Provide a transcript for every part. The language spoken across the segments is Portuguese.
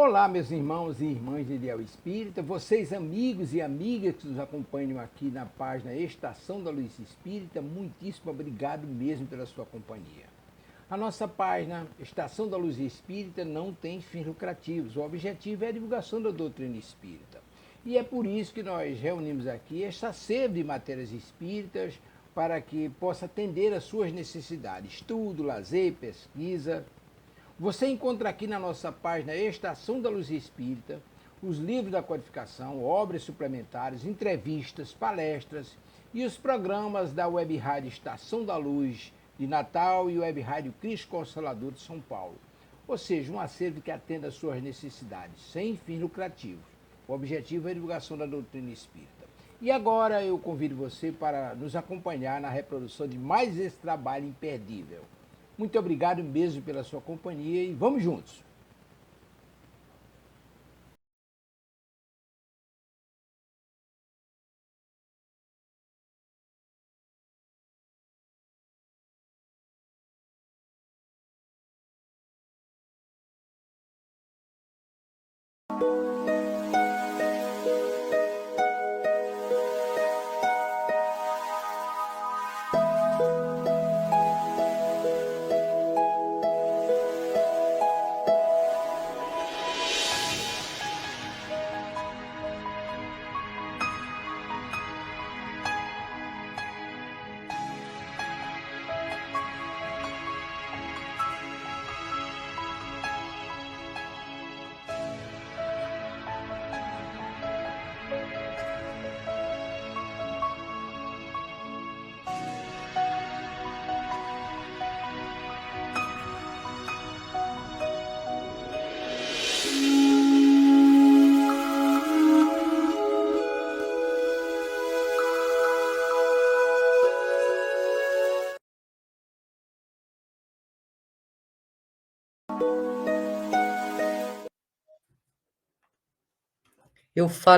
Olá, meus irmãos e irmãs de Ideal Espírita, vocês amigos e amigas que nos acompanham aqui na página Estação da Luz Espírita, muitíssimo obrigado mesmo pela sua companhia. A nossa página Estação da Luz Espírita não tem fins lucrativos, o objetivo é a divulgação da doutrina espírita. E é por isso que nós reunimos aqui esta sede de matérias espíritas para que possa atender às suas necessidades, estudo, lazer, pesquisa. Você encontra aqui na nossa página Estação da Luz Espírita os livros da codificação, obras suplementares, entrevistas, palestras e os programas da Web Rádio Estação da Luz de Natal e Web Rádio Cristo Consolador de São Paulo. Ou seja, um acervo que atenda às suas necessidades, sem fins lucrativos. O objetivo é a divulgação da doutrina espírita. E agora eu convido você para nos acompanhar na reprodução de mais esse trabalho imperdível. Muito obrigado mesmo pela sua companhia e vamos juntos!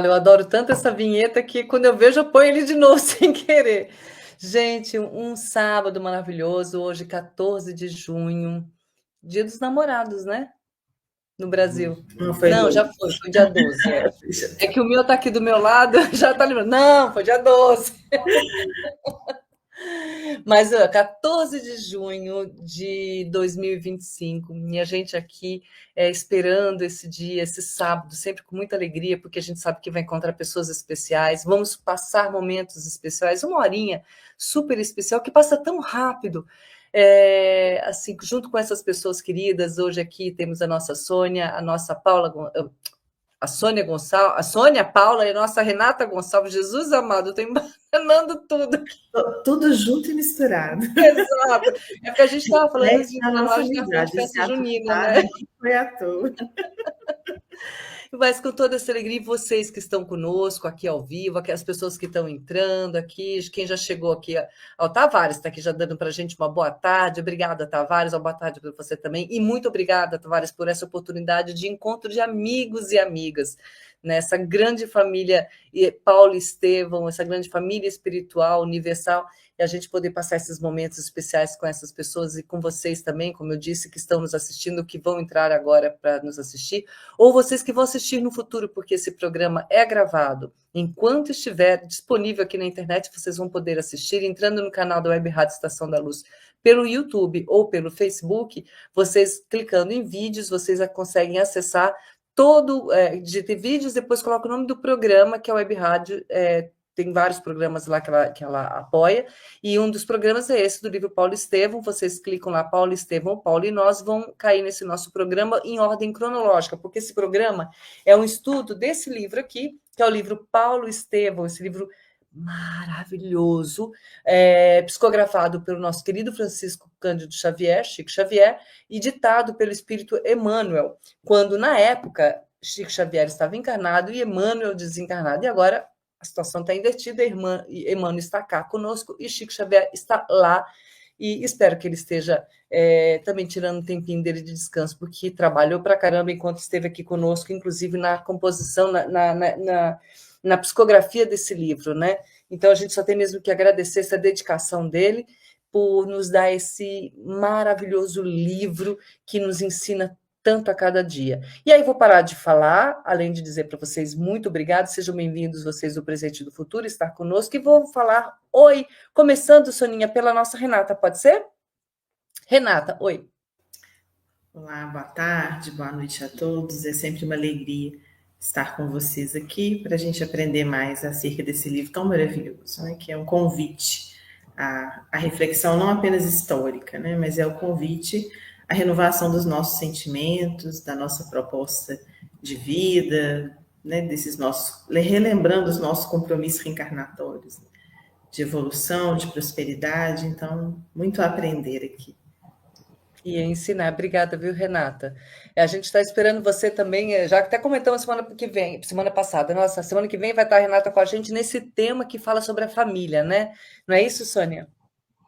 Eu adoro tanto essa vinheta que quando eu vejo, eu ponho ele de novo sem querer. Gente, um sábado maravilhoso, hoje, 14 de junho, Dia dos Namorados, né? No Brasil. Não, já foi dia 12. É que o meu tá aqui do meu lado, já tá lembrando. Não, foi dia 12. Mas 14 de junho de 2025, e a gente aqui esperando esse dia, esse sábado, sempre com muita alegria, porque a gente sabe que vai encontrar pessoas especiais, vamos passar momentos especiais, uma horinha super especial, que passa tão rápido. Assim, junto com essas pessoas queridas, hoje aqui temos a nossa Sônia, a nossa Paula, a Sônia Gonçalves, a Sônia Paula e a nossa Renata Gonçalves. Jesus amado, eu estou embanando tudo. Tudo junto e misturado. Exato. É porque a gente estava falando antes de Na entrar, nossa acho que é a festa junina, né? Não foi à toa. Mas com toda essa alegria, e vocês que estão conosco aqui ao vivo, aqui as pessoas que estão entrando aqui, quem já chegou aqui, o Tavares está aqui já dando para a gente uma boa tarde. Obrigada, Tavares, uma boa tarde para você também. E muito obrigada, Tavares, por essa oportunidade de encontro de amigos e amigas, nessa grande família Paulo Estevão, essa grande família espiritual, universal, e a gente poder passar esses momentos especiais com essas pessoas e com vocês também, como eu disse, que estão nos assistindo, que vão entrar agora para nos assistir, ou vocês que vão assistir no futuro, porque esse programa é gravado. Enquanto estiver disponível aqui na internet, vocês vão poder assistir, entrando no canal da Web Rádio Estação da Luz, pelo YouTube ou pelo Facebook, vocês clicando em vídeos, vocês conseguem acessar todo, digite vídeos, depois coloca o nome do programa, que é a Web Rádio, tem vários programas lá que ela apoia, e um dos programas é esse do livro Paulo Estevão. Vocês clicam lá, Paulo Estevão, Paulo e nós, vão cair nesse nosso programa em ordem cronológica, porque esse programa é um estudo desse livro aqui, que é o livro Paulo Estevão, esse livro maravilhoso, psicografado pelo nosso querido Francisco Cândido Xavier, Chico Xavier, e ditado pelo Espírito Emmanuel, quando, na época, Chico Xavier estava encarnado e Emmanuel desencarnado, e agora a situação está invertida, Emmanuel está cá conosco e Chico Xavier está lá, e espero que ele esteja também tirando um tempinho dele de descanso, porque trabalhou para caramba enquanto esteve aqui conosco, inclusive na composição, na psicografia desse livro, né? Então a gente só tem mesmo que agradecer essa dedicação dele por nos dar esse maravilhoso livro que nos ensina tanto a cada dia. E aí vou parar de falar, além de dizer para vocês muito obrigado, sejam bem-vindos vocês do presente e do futuro, estar conosco, e vou falar oi, começando, Soninha, pela nossa Renata, pode ser? Renata, oi. Olá, boa tarde, boa noite a todos. É sempre uma alegria estar com vocês aqui para a gente aprender mais acerca desse livro tão maravilhoso, né? Que é um convite à reflexão não apenas histórica, né? Mas é o convite à renovação dos nossos sentimentos, da nossa proposta de vida, né? Desses nossos, relembrando os nossos compromissos reencarnatórios, né? De evolução, de prosperidade. Então, muito a aprender aqui. E ensinar. Obrigada, viu, Renata? A gente está esperando você também, já que até comentamos semana passada, nossa, semana que vem vai estar a Renata com a gente nesse tema que fala sobre a família, né? Não é isso, Sônia?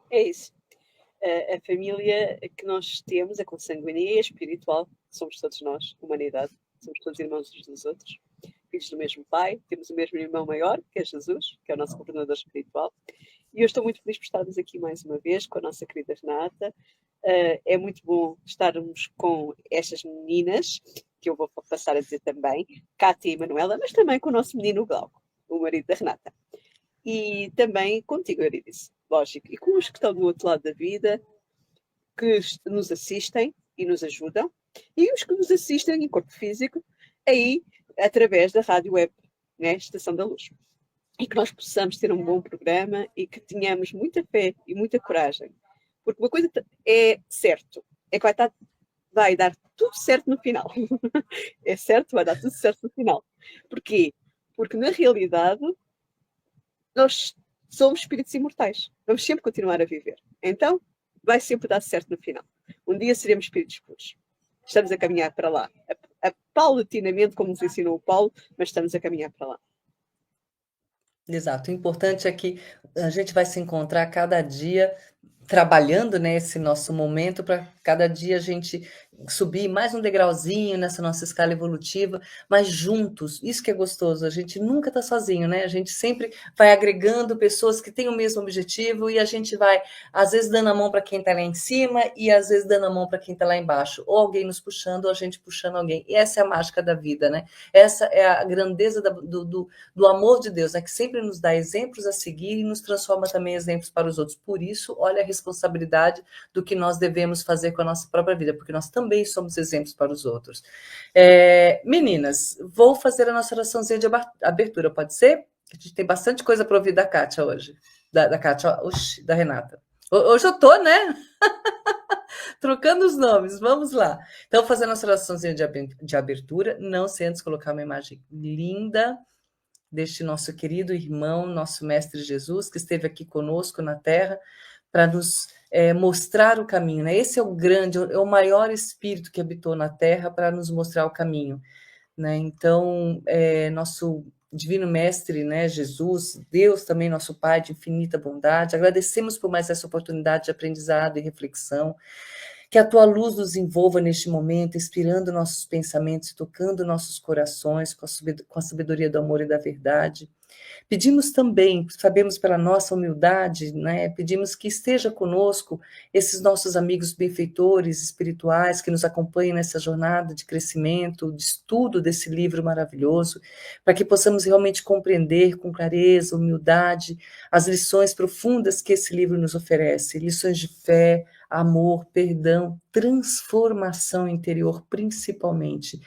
É isso. A família que nós temos, a consanguínea e a espiritual, somos todos nós, humanidade, somos todos irmãos uns dos outros, filhos do mesmo pai, temos o mesmo irmão maior, que é Jesus, que é o nosso governador espiritual, e eu estou muito feliz por estarmos aqui mais uma vez com a nossa querida Renata. É muito bom estarmos com estas meninas, que eu vou passar a dizer também, Cátia e Manuela, mas também com o nosso menino Glauco, o marido da Renata. E também contigo, Eurídice, lógico, e com os que estão do outro lado da vida, que nos assistem e nos ajudam, e os que nos assistem em corpo físico, aí através da rádio web, né, Estação da Luz. E que nós possamos ter um bom programa e que tenhamos muita fé e muita coragem. Porque uma coisa é certo, é que vai dar tudo certo no final. É certo, vai dar tudo certo no final. Porquê? Porque na realidade nós somos espíritos imortais. Vamos sempre continuar a viver. Então, vai sempre dar certo no final. Um dia seremos espíritos puros. Estamos a caminhar para lá. Paulatinamente, como nos ensinou o Paulo, mas estamos a caminhar para lá. Exato. O importante é que a gente vai se encontrar cada dia trabalhando nesse nosso momento para cada dia a gente subir mais um degrauzinho nessa nossa escala evolutiva, mas juntos, isso que é gostoso, a gente nunca está sozinho, né? A gente sempre vai agregando pessoas que têm o mesmo objetivo e a gente vai, às vezes, dando a mão para quem está lá em cima e às vezes dando a mão para quem está lá embaixo, ou alguém nos puxando ou a gente puxando alguém. E essa é a mágica da vida, né? Essa é a grandeza do amor de Deus, né? Que sempre nos dá exemplos a seguir e nos transforma também em exemplos para os outros. Por isso, olha a responsabilidade do que nós devemos fazer com a nossa própria vida, porque nós também somos exemplos para os outros. Meninas, vou fazer a nossa oraçãozinha de abertura, pode ser? A gente tem bastante coisa para ouvir da Kátia hoje. Da Kátia, da Renata. Hoje eu tô, né? Trocando os nomes, vamos lá. Então, vou fazer a nossa oraçãozinha de abertura, não sem antes colocar uma imagem linda deste nosso querido irmão, nosso Mestre Jesus, que esteve aqui conosco na Terra, para nos mostrar o caminho, né? Esse é o grande, é o maior espírito que habitou na Terra para nos mostrar o caminho, né? Então, nosso divino mestre, né, Jesus, Deus também, nosso Pai de infinita bondade, agradecemos por mais essa oportunidade de aprendizado e reflexão, que a tua luz nos envolva neste momento, inspirando nossos pensamentos e tocando nossos corações com a sabedoria do amor e da verdade. Pedimos também, sabemos pela nossa humildade, né, pedimos que esteja conosco esses nossos amigos benfeitores espirituais que nos acompanhem nessa jornada de crescimento, de estudo desse livro maravilhoso, para que possamos realmente compreender com clareza, humildade, as lições profundas que esse livro nos oferece, lições de fé, amor, perdão, transformação interior, principalmente.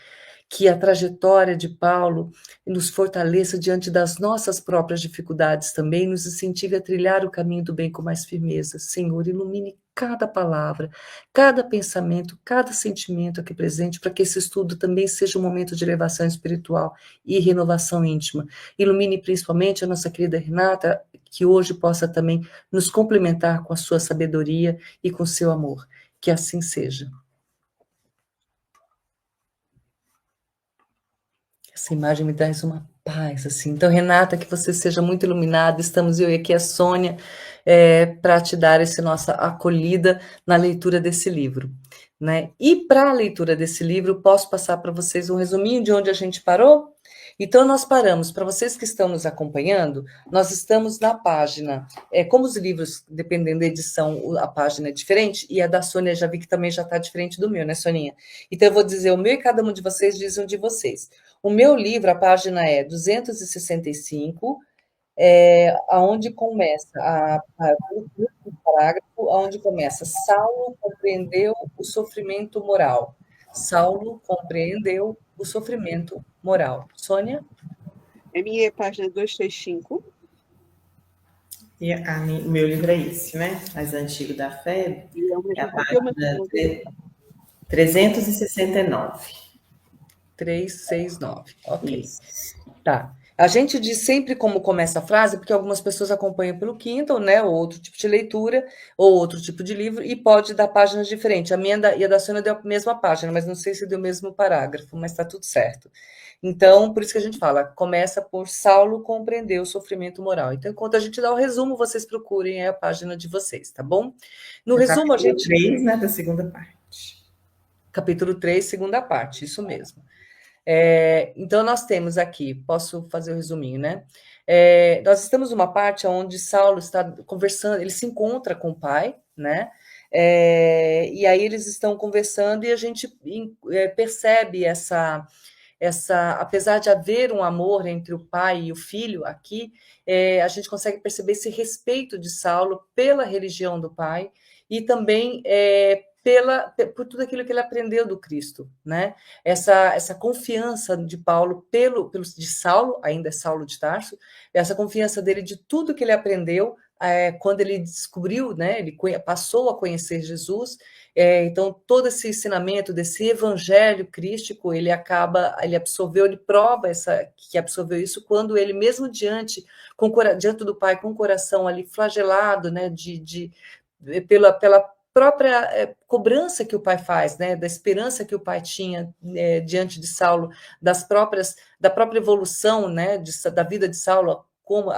Que a trajetória de Paulo nos fortaleça diante das nossas próprias dificuldades também, nos incentive a trilhar o caminho do bem com mais firmeza. Senhor, ilumine cada palavra, cada pensamento, cada sentimento aqui presente, para que esse estudo também seja um momento de elevação espiritual e renovação íntima. Ilumine principalmente a nossa querida Renata, que hoje possa também nos complementar com a sua sabedoria e com o seu amor. Que assim seja. Essa imagem me traz uma paz, assim. Então, Renata, que você seja muito iluminada. Estamos eu e aqui a Sônia para te dar essa nossa acolhida na leitura desse livro, né? E para a leitura desse livro, posso passar para vocês um resuminho de onde a gente parou? Então, nós paramos, para vocês que estão nos acompanhando, nós estamos na página, como os livros, dependendo da edição, a página é diferente, e a da Sônia já vi que também já está diferente do meu, né, Soninha? Então, eu vou dizer o meu e cada um de vocês diz um de vocês. O meu livro, a página é 265, aonde começa, o parágrafo, aonde começa, Saulo compreendeu o sofrimento moral. Saulo compreendeu o sofrimento moral. Sônia? A minha é a página 265. E o meu livro é esse, né? Mais antigo da FEB. E é o É mesmo a papel, mas página não tem. 369. 369. Ok. Isso. Tá. A gente diz sempre como começa a frase, porque algumas pessoas acompanham pelo Kindle, né? Ou outro tipo de leitura, ou outro tipo de livro, e pode dar páginas diferentes. A minha e a da Sônia deu a mesma página, mas não sei se deu o mesmo parágrafo, mas está tudo certo. Então, por isso que a gente fala, começa por Saulo compreendeu o sofrimento moral. Então, enquanto a gente dá o resumo, vocês procurem a página de vocês, tá bom? No resumo, a gente... 3, né, da segunda parte. Capítulo 3, segunda parte, isso mesmo. Então, nós temos aqui, posso fazer o resuminho, né? Nós estamos numa parte onde Saulo está conversando, ele se encontra com o pai, né? E aí eles estão conversando e a gente percebe apesar de haver um amor entre o pai e o filho aqui, a gente consegue perceber esse respeito de Saulo pela religião do pai e também por tudo aquilo que ele aprendeu do Cristo, né? Essa confiança de Paulo de Saulo, ainda é Saulo de Tarso, essa confiança dele de tudo que ele aprendeu quando ele descobriu, né? Ele passou a conhecer Jesus. Então, todo esse ensinamento desse evangelho crístico, ele absorveu, ele prova que absorveu isso quando ele, mesmo diante do Pai, com o coração ali flagelado, né, pela própria cobrança que o pai faz, né, da esperança que o pai tinha diante de Saulo, da própria evolução, né, da vida de Saulo, como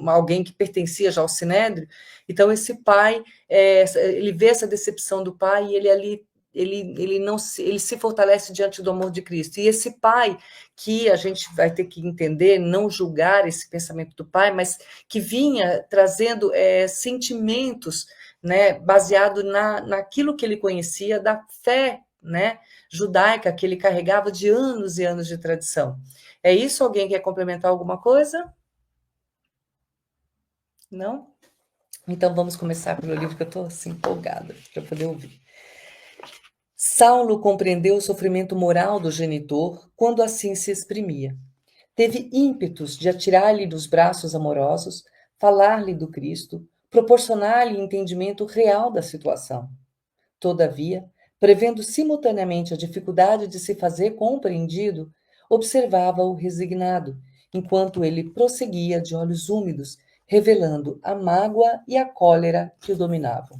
alguém que pertencia já ao Sinédrio. Então, esse pai, ele vê essa decepção do pai e ele se fortalece diante do amor de Cristo. E esse pai, que a gente vai ter que entender, não julgar esse pensamento do pai, mas que vinha trazendo sentimentos, né, baseado naquilo que ele conhecia, da fé, né, judaica que ele carregava de anos e anos de tradição. É isso? Alguém quer complementar alguma coisa? Não? Então vamos começar pelo livro, que eu estou assim, empolgada para poder ouvir. Saulo compreendeu o sofrimento moral do genitor quando assim se exprimia. Teve ímpetos de atirar-lhe dos braços amorosos, falar-lhe do Cristo, proporcionar-lhe entendimento real da situação. Todavia, prevendo simultaneamente a dificuldade de se fazer compreendido, observava-o resignado, enquanto ele prosseguia de olhos úmidos, revelando a mágoa e a cólera que o dominavam.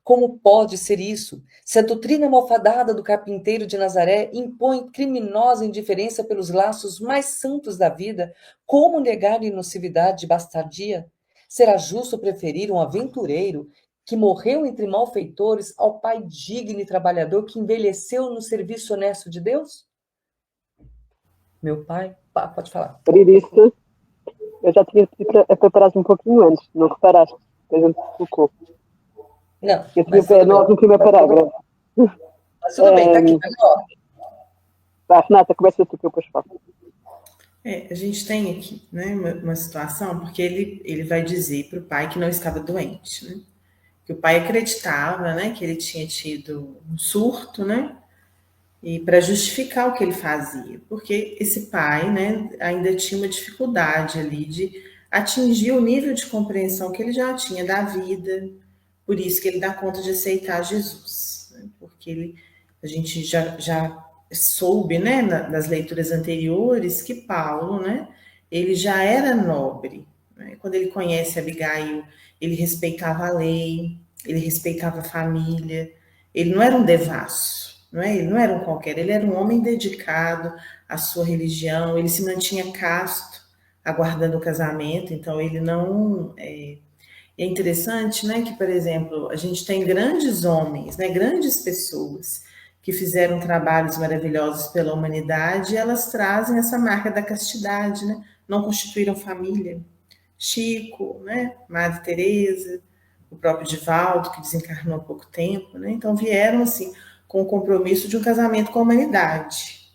Como pode ser isso, se a doutrina malfadada do carpinteiro de Nazaré impõe criminosa indiferença pelos laços mais santos da vida, como negar a nocividade de bastardia? Será justo preferir um aventureiro que morreu entre malfeitores ao pai digno e trabalhador que envelheceu no serviço honesto de Deus? Meu pai... Pode falar. Por isso, eu já tinha pedido para parares um pouquinho antes, não reparaste? A gente colocou. Não, eu tinha no primeiro parágrafo. Mas tudo bem, está aqui, melhor. Renata, começa tu que eu depois falo. A gente tem aqui, né, uma situação, porque ele vai dizer para o pai que não estava doente, né? Que o pai acreditava, né, que ele tinha tido um surto, né? E para justificar o que ele fazia, porque esse pai, né, ainda tinha uma dificuldade ali de atingir o nível de compreensão que ele já tinha da vida. Por isso que ele dá conta de aceitar Jesus, né? Porque a gente já soube, né, nas leituras anteriores, que Paulo, né, ele já era nobre, né? Quando ele conhece Abigail, ele respeitava a lei, ele respeitava a família, ele não era um devasso, não é? Ele não era um qualquer, ele era um homem dedicado à sua religião, ele se mantinha casto, aguardando o casamento, então ele não... É interessante, né, que, por exemplo, a gente tem grandes homens, né, grandes pessoas que fizeram trabalhos maravilhosos pela humanidade, elas trazem essa marca da castidade, né? Não constituíram família. Chico, né? Madre Teresa, o próprio Divaldo, que desencarnou há pouco tempo, né? Então vieram assim com o compromisso de um casamento com a humanidade.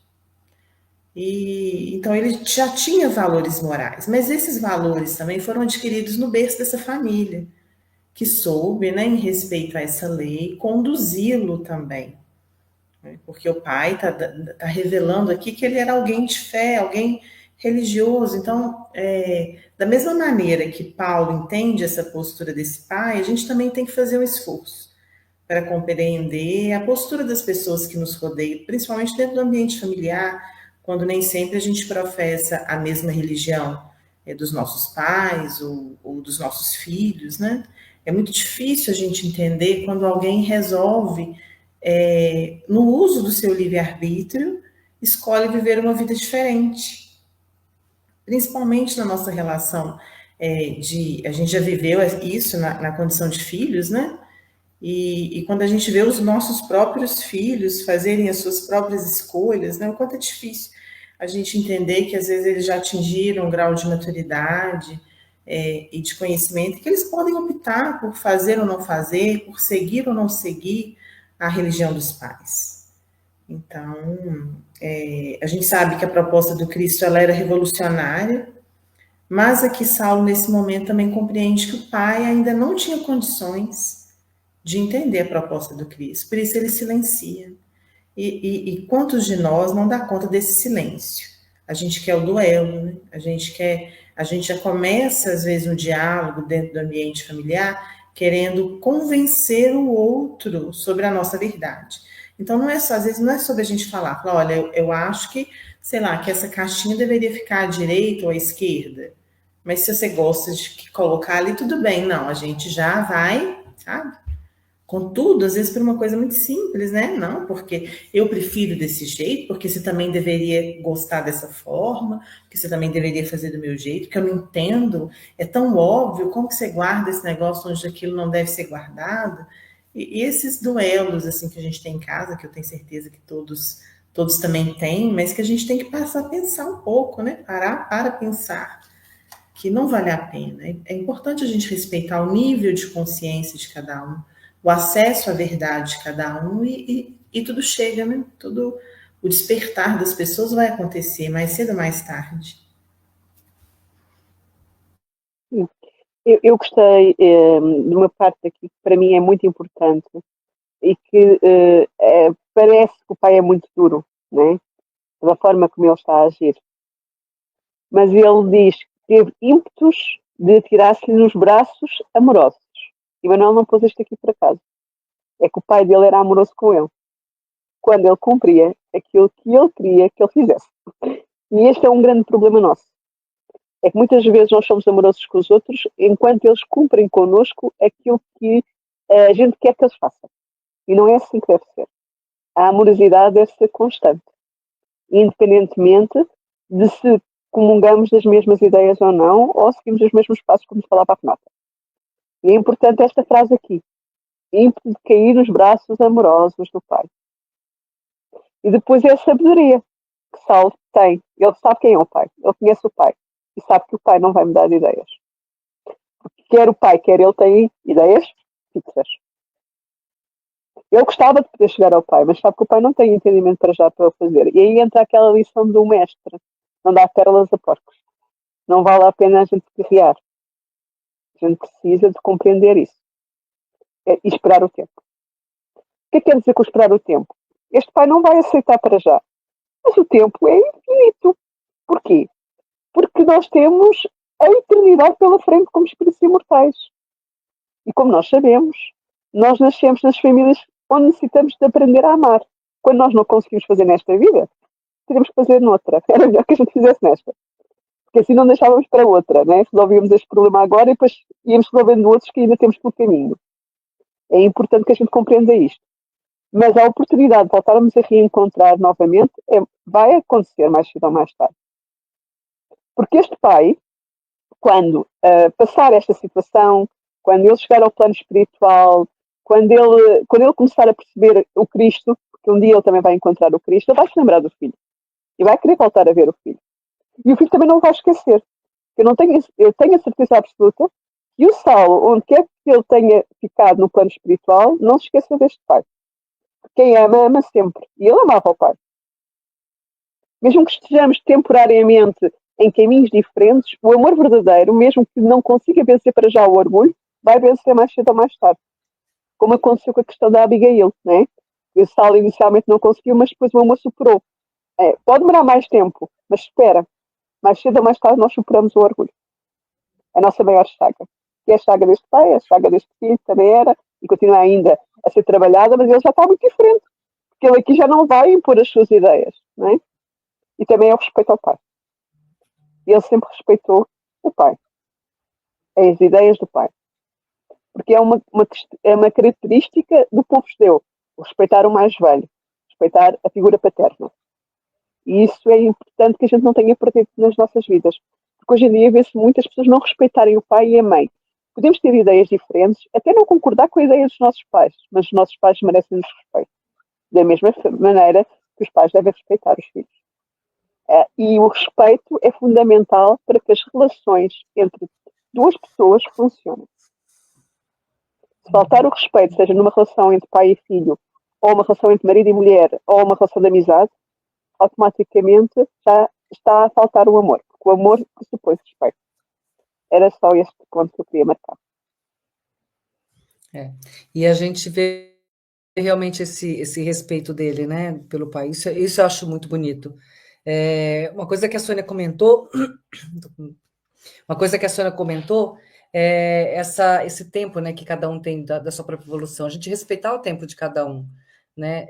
E então ele já tinha valores morais, mas esses valores também foram adquiridos no berço dessa família, que soube, né, em respeito a essa lei, conduzi-lo também. Né? Porque o pai tá revelando aqui que ele era alguém de fé, alguém religioso. Então, da mesma maneira que Paulo entende essa postura desse pai, a gente também tem que fazer um esforço para compreender a postura das pessoas que nos rodeiam, principalmente dentro do ambiente familiar, quando nem sempre a gente professa a mesma religião dos nossos pais ou dos nossos filhos, né? É muito difícil a gente entender quando alguém resolve, no uso do seu livre-arbítrio, escolhe viver uma vida diferente. Principalmente na nossa relação a gente já viveu isso na condição de filhos, né? E quando a gente vê os nossos próprios filhos fazerem as suas próprias escolhas, né? O quanto é difícil a gente entender que às vezes eles já atingiram um grau de maturidade e de conhecimento, que eles podem optar por fazer ou não fazer, por seguir ou não seguir a religião dos pais. Então, a gente sabe que a proposta do Cristo ela era revolucionária, mas aqui Saulo, nesse momento, também compreende que o pai ainda não tinha condições de entender a proposta do Cristo, por isso ele silencia. E quantos de nós não dá conta desse silêncio? A gente quer o duelo, né? A gente já começa, às vezes, um diálogo dentro do ambiente familiar, querendo convencer o outro sobre a nossa verdade. Então, não é só, às vezes, não é sobre a gente falar, olha, eu acho que, sei lá, que essa caixinha deveria ficar à direita ou à esquerda. Mas se você gosta de colocar ali, tudo bem. Não, a gente já vai, sabe? Contudo, às vezes por uma coisa muito simples, né? Não, porque eu prefiro desse jeito, porque você também deveria gostar dessa forma, porque você também deveria fazer do meu jeito, que eu não entendo, é tão óbvio, como que você guarda esse negócio onde aquilo não deve ser guardado? E esses duelos, assim, que a gente tem em casa, que eu tenho certeza que todos também têm, mas que a gente tem que passar a pensar um pouco, né? Parar para pensar que não vale a pena. É importante a gente respeitar o nível de consciência de cada um, o acesso à verdade de cada um e tudo chega, né? Tudo, o despertar das pessoas vai acontecer mais cedo ou mais tarde. Eu gostei de uma parte aqui que para mim é muito importante e que parece que o pai é muito duro, né? Da forma como ele está a agir. Mas ele diz que teve ímpetos de atirar-se-lhe nos braços amorosos. E Manuel não pôs isto aqui por acaso. É que o pai dele era amoroso com ele. Quando ele cumpria aquilo que ele queria que ele fizesse. E este é um grande problema nosso. É que muitas vezes nós somos amorosos com os outros enquanto eles cumprem connosco aquilo que a gente quer que eles façam. E não é assim que deve ser. A amorosidade deve ser constante. Independentemente de se comungamos das mesmas ideias ou não, ou seguimos os mesmos passos, como se falava a Renata. E é importante esta frase aqui. Ímpeto de cair nos braços amorosos do pai. E depois é a sabedoria que Saulo tem. Ele sabe quem é o pai. Ele conhece o pai. E sabe que o pai não vai mudar de ideias. Porque quer o pai, quer ele tem ideias fixas. Ele gostava de poder chegar ao pai, mas sabe que o pai não tem entendimento para já para o fazer. E aí entra aquela lição do mestre. Não dá pérolas a porcos. Não vale a pena a gente se guerrear. A gente precisa de compreender isso. E esperar o tempo. O que é que quer dizer com esperar o tempo? Este pai não vai aceitar para já. Mas o tempo é infinito. Porquê? Porque nós temos a eternidade pela frente como espíritos imortais. E como nós sabemos, nós nascemos nas famílias onde necessitamos de aprender a amar. Quando nós não conseguimos fazer nesta vida, teremos que fazer noutra. Era melhor que a gente fizesse nesta. Porque assim não deixávamos para outra, né? Resolvíamos este problema agora e depois íamos resolvendo outros que ainda temos pelo caminho. É importante que a gente compreenda isto. Mas a oportunidade de voltarmos a reencontrar novamente vai acontecer mais cedo ou mais tarde. Porque este pai, quando passar esta situação, quando ele chegar ao plano espiritual, quando ele começar a perceber o Cristo, porque um dia ele também vai encontrar o Cristo, ele vai se lembrar do filho. E vai querer voltar a ver o filho. E o filho também não o vai esquecer. Eu tenho a certeza absoluta que o Saulo, onde quer que ele tenha ficado no plano espiritual, não se esqueça deste pai. Quem ama, ama sempre. E ele amava o pai. Mesmo que estejamos temporariamente em caminhos diferentes, o amor verdadeiro, mesmo que não consiga vencer para já o orgulho, vai vencer mais cedo ou mais tarde. Como aconteceu com a questão da Abigail, né? O Saulo inicialmente não conseguiu, mas depois o amor superou. Pode demorar mais tempo, mas espera. Mais cedo ou mais tarde nós superamos o orgulho. A nossa maior chaga. Que é a chaga deste pai, a chaga deste filho, também era, e continua ainda a ser trabalhada, mas ele já está muito diferente. Porque ele aqui já não vai impor as suas ideias, não é? E também é o respeito ao pai. Ele sempre respeitou o pai. As ideias do pai. Porque é uma característica do povo judeu. O respeitar o mais velho. Respeitar a figura paterna. E isso é importante que a gente não tenha perdido nas nossas vidas. Porque hoje em dia vê-se muitas pessoas não respeitarem o pai e a mãe. Podemos ter ideias diferentes, até não concordar com a ideia dos nossos pais, mas os nossos pais merecem-nos respeito. Da mesma maneira que os pais devem respeitar os filhos. E o respeito é fundamental para que as relações entre duas pessoas funcionem. Se faltar o respeito, seja numa relação entre pai e filho, ou uma relação entre marido e mulher, ou uma relação de amizade, automaticamente já está a faltar o amor. Porque o amor pressupõe respeito. Era só este ponto que eu queria marcar. E a gente vê realmente esse respeito dele, né, pelo pai. Isso eu acho muito bonito. Uma coisa que a Sônia comentou é esse tempo, né, que cada um tem da sua própria evolução. A gente respeitar o tempo de cada um, né?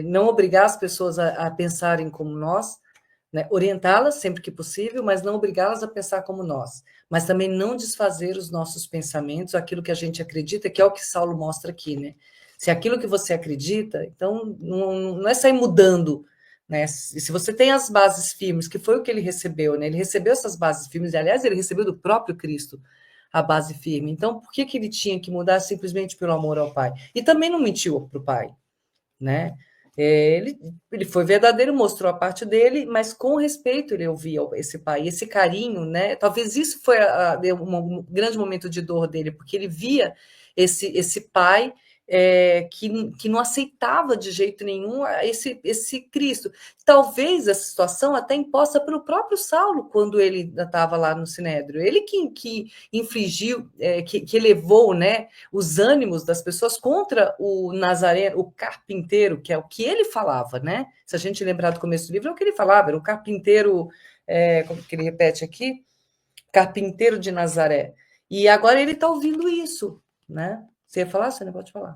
Não obrigar as pessoas a pensarem como nós, né? Orientá-las sempre que possível, mas não obrigá-las a pensar como nós. Mas também não desfazer os nossos pensamentos, aquilo que a gente acredita, que é o que Saulo mostra aqui, né? Se aquilo que você acredita, então não é sair mudando, né? Se você tem as bases firmes, que foi o que ele recebeu, né? Ele recebeu essas bases firmes, e aliás, ele recebeu do próprio Cristo a base firme. Então, por que ele tinha que mudar simplesmente pelo amor ao pai? E também não mentiu para o pai, né? Ele foi verdadeiro, mostrou a parte dele, mas com respeito ele ouvia esse pai, esse carinho, né? Talvez isso foi um grande momento de dor dele, porque ele via esse pai que não aceitava de jeito nenhum esse Cristo. Talvez essa situação até imposta pelo próprio Saulo, quando ele estava lá no Sinédrio. Ele que infligiu, que elevou, né, os ânimos das pessoas contra o Nazareno, o carpinteiro, que é o que ele falava, né? Se a gente lembrar do começo do livro, é o que ele falava, era o carpinteiro, como que ele repete aqui? Carpinteiro de Nazaré. E agora ele está ouvindo isso, né? Você ia falar, Sônia? Pode falar.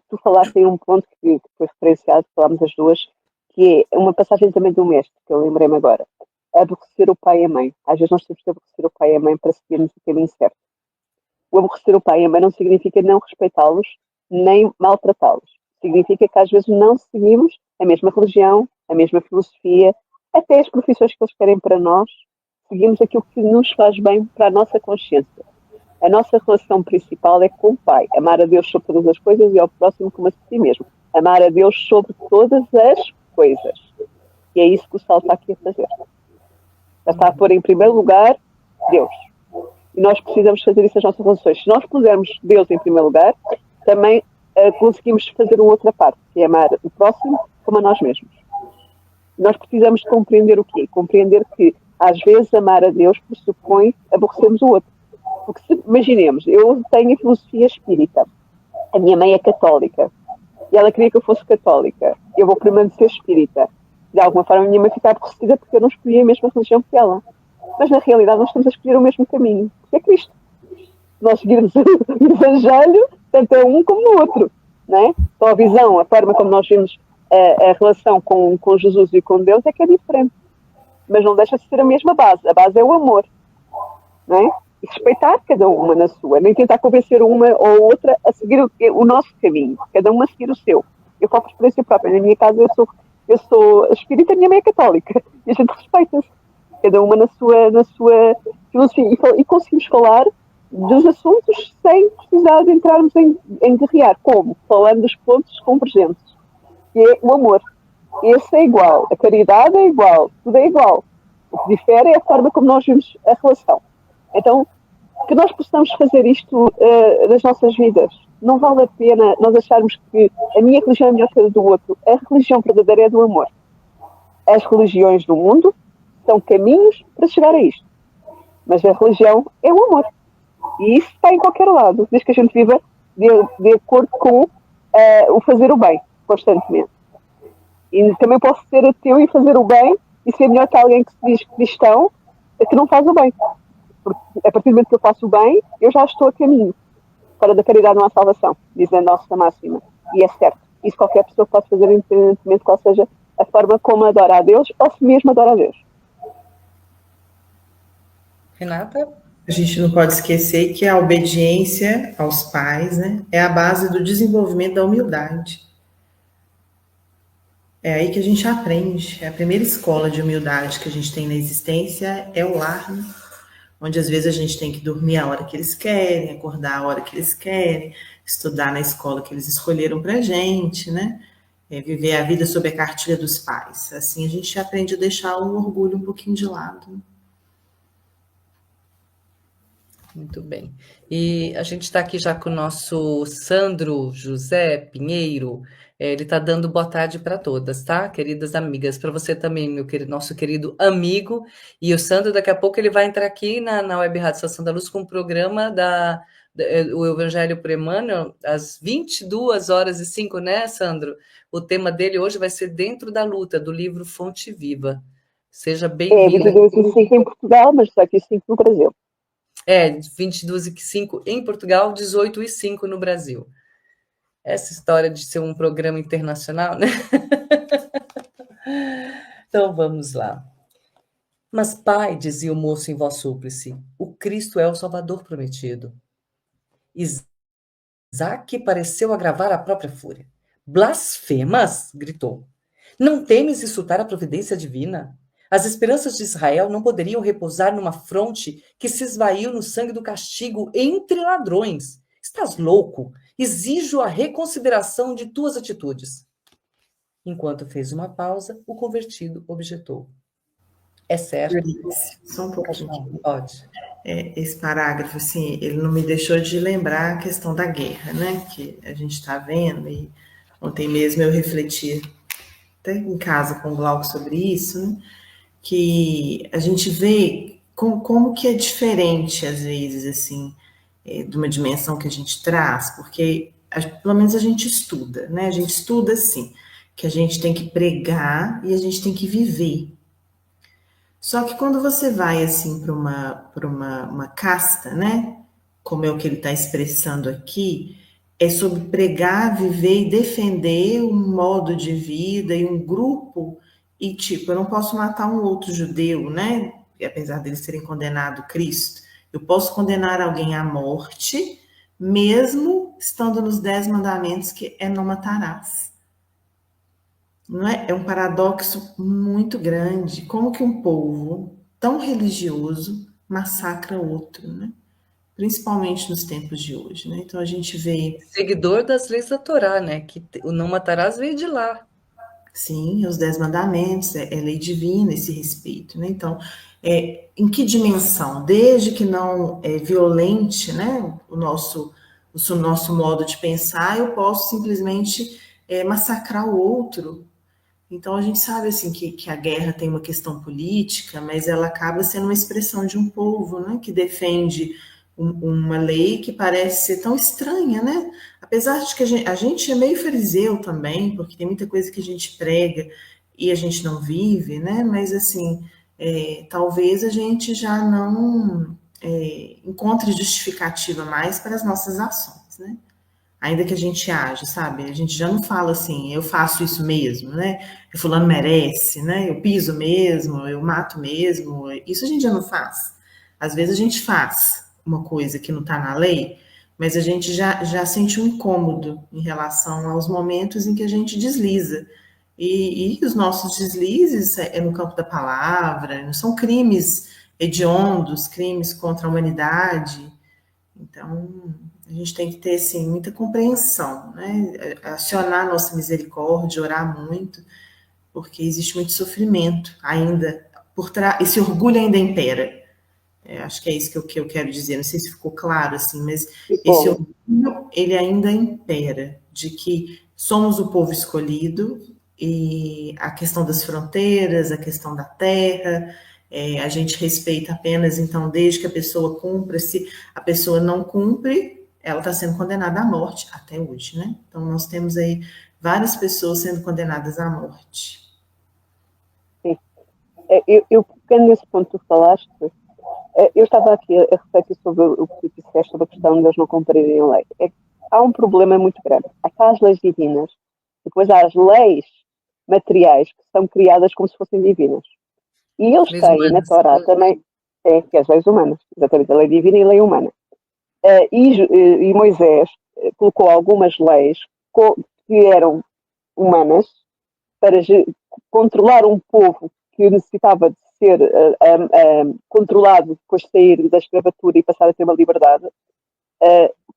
Tu falaste em um ponto que foi referenciado, falámos as duas, que é uma passagem também do mestre, que eu lembrei-me agora. Aborrecer o pai e a mãe. Às vezes nós temos que aborrecer o pai e a mãe para seguirmos o caminho certo. O aborrecer o pai e a mãe não significa não respeitá-los, nem maltratá-los. Significa que às vezes não seguimos a mesma religião, a mesma filosofia, até as profissões que eles querem para nós, seguimos aquilo que nos faz bem para a nossa consciência. A nossa relação principal é com o Pai. Amar a Deus sobre todas as coisas e ao próximo como a si mesmo. Amar a Deus sobre todas as coisas. E é isso que o Saulo está aqui a fazer. Está a pôr em primeiro lugar Deus. E nós precisamos fazer isso nas nossas relações. Se nós pusermos Deus em primeiro lugar, também conseguimos fazer uma outra parte, que é amar o próximo como a nós mesmos. Nós precisamos de compreender o quê? Compreender que, às vezes, amar a Deus pressupõe aborrecermos o outro. Porque, imaginemos, eu tenho a filosofia espírita, a minha mãe é católica, e ela queria que eu fosse católica, eu vou permanecer espírita. De alguma forma, a minha mãe fica aborrecida porque eu não escolhi a mesma religião que ela. Mas, na realidade, nós estamos a escolher o mesmo caminho, que é Cristo. Nós seguirmos o Evangelho, tanto é um como no outro. Não é? Então, a visão, a forma como nós vimos a relação com Jesus e com Deus é que é diferente. Mas não deixa de ser a mesma base. A base é o amor. Não é? E respeitar cada uma na sua. Nem tentar convencer uma ou outra a seguir o nosso caminho. Cada uma a seguir o seu. Eu falo por experiência própria. Na minha casa eu sou espírita, a minha mãe é católica. E a gente respeita-se. Cada uma na sua filosofia. E conseguimos falar dos assuntos sem precisar de entrarmos em guerrear. Como? Falando dos pontos convergentes, que é o amor. Esse é igual, a caridade é igual, tudo é igual. O que difere é a forma como nós vemos a relação. Então, que nós possamos fazer isto nas nossas vidas. Não vale a pena nós acharmos que a minha religião é melhor que a do outro. A religião verdadeira é do amor. As religiões do mundo são caminhos para chegar a isto. Mas a religião é o amor. E isso está em qualquer lado, desde que a gente viva de acordo com o fazer o bem, constantemente. E também posso ser ateu e fazer o bem e ser melhor que alguém que se diz cristão que não faz o bem. Porque a partir do momento que eu faço o bem, eu já estou a caminho. Fora da caridade não há salvação, diz a nossa máxima. E é certo. Isso qualquer pessoa pode fazer, independentemente de qual seja a forma como adora a Deus, ou se mesmo adora a Deus. Renata? A gente não pode esquecer que a obediência aos pais, né, é a base do desenvolvimento da humildade. É aí que a gente aprende. É a primeira escola de humildade que a gente tem na existência é o lar, né? Onde às vezes a gente tem que dormir a hora que eles querem, acordar a hora que eles querem, estudar na escola que eles escolheram pra gente, né? Viver a vida sob a cartilha dos pais. Assim a gente aprende a deixar o orgulho um pouquinho de lado. Muito bem. E a gente está aqui já com o nosso Sandro José Pinheiro. Ele está dando boa tarde para todas, tá? Queridas amigas, para você também, meu querido, nosso querido amigo. E o Sandro, daqui a pouco, ele vai entrar aqui na Web Rádio Estação da Luz com o programa o Evangelho por Emmanuel, às 22h05, né, Sandro? O tema dele hoje vai ser Dentro da Luta, do livro Fonte Viva. Seja bem-vindo. 22h05 em Portugal, mas só que 5 no Brasil. 22h05 em Portugal, 18h05 no Brasil. Essa história de ser um programa internacional, né? Então, vamos lá. Mas, pai, dizia o moço em voz súplice, o Cristo é o Salvador prometido. Isaac pareceu agravar a própria fúria. Blasfemas! Gritou. Não temes insultar a providência divina? As esperanças de Israel não poderiam repousar numa fronte que se esvaiu no sangue do castigo entre ladrões. Estás louco? Exijo a reconsideração de tuas atitudes. Enquanto fez uma pausa, o convertido objetou. É certo. Só um pouquinho. Pode. Esse parágrafo, assim, ele não me deixou de lembrar a questão da guerra, né? Que a gente está vendo, e ontem mesmo eu refleti até em casa com o Glauco sobre isso, né? Que a gente vê como que é diferente, às vezes, assim, de uma dimensão que a gente traz, porque pelo menos a gente estuda, né? A gente estuda, assim, que a gente tem que pregar e a gente tem que viver. Só que quando você vai, assim, para uma casta, né? Como é o que ele está expressando aqui, é sobre pregar, viver e defender um modo de vida e um grupo. E, tipo, eu não posso matar um outro judeu, né? Apesar deles terem condenado Cristo. Eu posso condenar alguém à morte, mesmo estando nos 10 mandamentos, que é não matarás. Não é? É um paradoxo muito grande. Como que um povo tão religioso massacra outro, né? Principalmente nos tempos de hoje, né? Então a gente vê... Seguidor das leis da Torá, né? Que o não matarás veio de lá. Sim, os 10 mandamentos, é lei divina esse respeito, né? Então, em que dimensão? Desde que não é violente, né, o nosso modo de pensar, eu posso simplesmente massacrar o outro. Então, a gente sabe, assim, que a guerra tem uma questão política, mas ela acaba sendo uma expressão de um povo, né, que defende uma lei que parece ser tão estranha, né? Apesar de que a gente é meio fariseu também, porque tem muita coisa que a gente prega e a gente não vive, né? Mas, assim, talvez a gente já não encontre justificativa mais para as nossas ações, né? Ainda que a gente age, sabe? A gente já não fala assim, eu faço isso mesmo, né? O fulano merece, né? Eu piso mesmo, eu mato mesmo. Isso a gente já não faz. Às vezes a gente faz uma coisa que não está na lei, mas a gente já sente um incômodo em relação aos momentos em que a gente desliza. E os nossos deslizes no campo da palavra, não são crimes hediondos, crimes contra a humanidade, Então, a gente tem que ter, assim, muita compreensão, né? Acionar a nossa misericórdia, orar muito, porque existe muito sofrimento ainda por trás, esse orgulho ainda impera. Acho que é isso que eu quero dizer, não sei se ficou claro, assim, mas esse Ficou. orgulho, ele ainda impera, de que somos o povo escolhido, e a questão das fronteiras, a questão da terra, a gente respeita apenas, então, desde que a pessoa cumpra, se a pessoa não cumpre, ela está sendo condenada à morte, até hoje, né? Então, nós temos aí várias pessoas sendo condenadas à morte. Sim. Eu pegando nesse ponto que tu falaste, eu estava aqui a refletir sobre o que tu disseste sobre a questão de eles não cumprirem a lei. Há um problema muito grande. Há cá as leis divinas, e depois há as leis materiais que são criadas como se fossem divinas. E eles Leis têm na humanas. Torá também, que é as leis humanas, exatamente, a lei divina e a lei humana. E Moisés colocou algumas leis que eram humanas para controlar um povo que necessitava de ser controlado depois de sair da escravatura e passar a ter uma liberdade,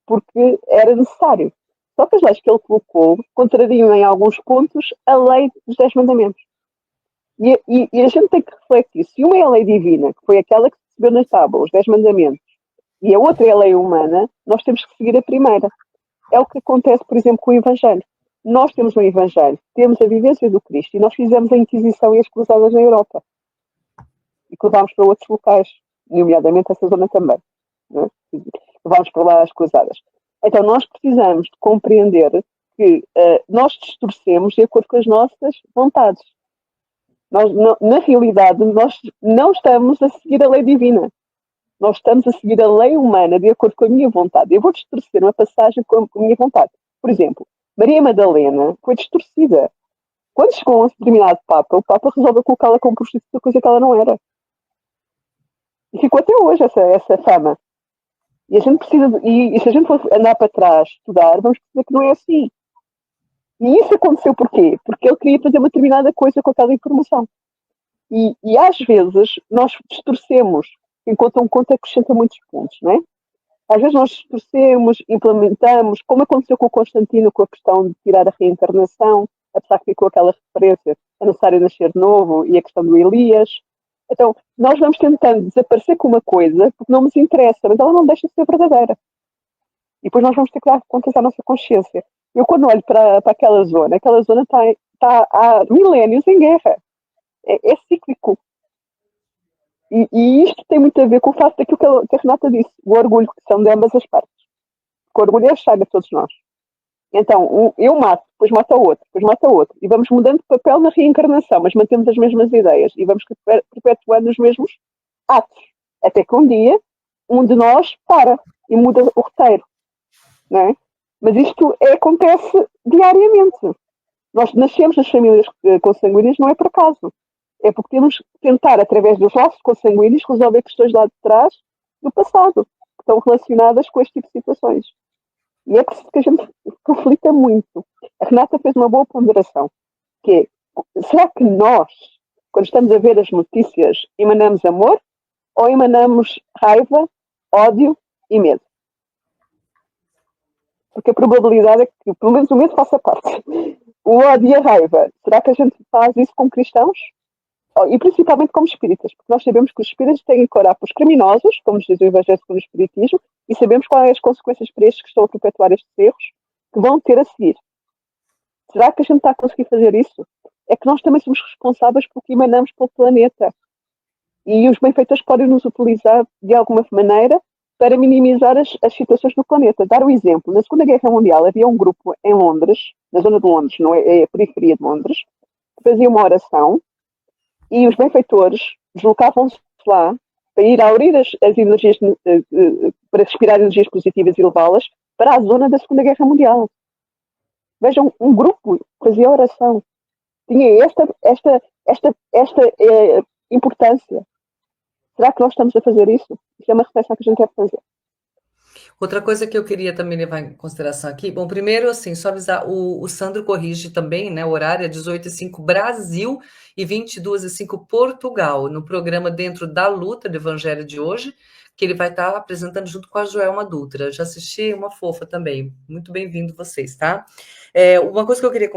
porque era necessário. Só que as leis que ele colocou contrariam em alguns pontos a lei dos 10 mandamentos. E a gente tem que refletir. Se uma é a lei divina, que foi aquela que se recebeu na tábua, os 10 mandamentos, e a outra é a lei humana, nós temos que seguir a primeira. É o que acontece, por exemplo, com o Evangelho. Nós temos um Evangelho, temos a vivência do Cristo, e nós fizemos a Inquisição e as Cruzadas na Europa. E que levámos para outros locais, nomeadamente essa zona também. Né? Levámos para lá as Cruzadas. Então, nós precisamos de compreender que nós distorcemos de acordo com as nossas vontades. Nós, na realidade, nós não estamos a seguir a lei divina. Nós estamos a seguir a lei humana de acordo com a minha vontade. Eu vou distorcer uma passagem com a minha vontade. Por exemplo, Maria Madalena foi distorcida. Quando chegou a um determinado Papa, o Papa resolveu colocá-la como prostituta, coisa que ela não era. E ficou até hoje essa fama. E a gente precisa, e se a gente for andar para trás, estudar, vamos perceber que não é assim. E isso aconteceu porquê? Porque ele queria fazer uma determinada coisa com aquela informação. E às vezes nós distorcemos, enquanto um conto acrescenta muitos pontos, não é? Às vezes nós distorcemos, implementamos, como aconteceu com o Constantino, com a questão de tirar a reencarnação, apesar que ficou aquela referência a necessário nascer de novo e a questão do Elias. Então, nós vamos tentando desaparecer com uma coisa porque não nos interessa, mas ela não deixa de ser verdadeira. E depois nós vamos ter que dar contas à nossa consciência. Eu, quando olho para aquela zona está há milénios em guerra. É cíclico. E isto tem muito a ver com o facto daquilo que a Renata disse, o orgulho, que são de ambas as partes. Porque o orgulho é a chaga de todos nós. Então, eu mato, depois mata o outro, depois mata o outro. E vamos mudando de papel na reencarnação, mas mantemos as mesmas ideias e vamos perpetuando os mesmos atos. Até que um dia, um de nós para e muda o roteiro. Não é? Mas isto acontece diariamente. Nós nascemos nas famílias consanguíneas, não é por acaso. É porque temos que tentar, através dos laços consanguíneos, resolver questões lá de trás do passado, que estão relacionadas com este tipo de situações. E é preciso que a gente conflita muito. A Renata fez uma boa ponderação, que é, será que nós, quando estamos a ver as notícias, emanamos amor ou emanamos raiva, ódio e medo? Porque a probabilidade é que, pelo menos o medo faça parte. O ódio e a raiva, será que a gente faz isso com cristãos? E principalmente como espíritas, porque nós sabemos que os espíritas têm que orar para os criminosos, como diz o Evangelho segundo o Espiritismo, e sabemos quais as consequências para estes que estão a perpetuar estes erros que vão ter a seguir. Será que a gente está a conseguir fazer isso? É que nós também somos responsáveis pelo que emanamos pelo planeta. E os benfeitores podem nos utilizar de alguma maneira para minimizar as situações no planeta. Dar um exemplo, na Segunda Guerra Mundial havia um grupo em Londres, na zona de Londres, não é a periferia de Londres, que fazia uma oração e os benfeitores deslocavam-se lá para ir aurir as energias, para respirar energias positivas e levá-las para a zona da Segunda Guerra Mundial. Vejam, um grupo fazia oração. Tinha esta importância. Será que nós estamos a fazer isso? Isso é uma reflexão que a gente deve fazer. Outra coisa que eu queria também levar em consideração aqui, bom, primeiro, assim, só avisar, o Sandro corrige também, né, o horário é 18h05 Brasil e 22h05 Portugal, no programa Dentro da Luta, do Evangelho de hoje, que ele vai estar apresentando junto com a Joelma Dutra. Já assisti, uma fofa também. Muito bem-vindo vocês, tá? Uma coisa que eu queria,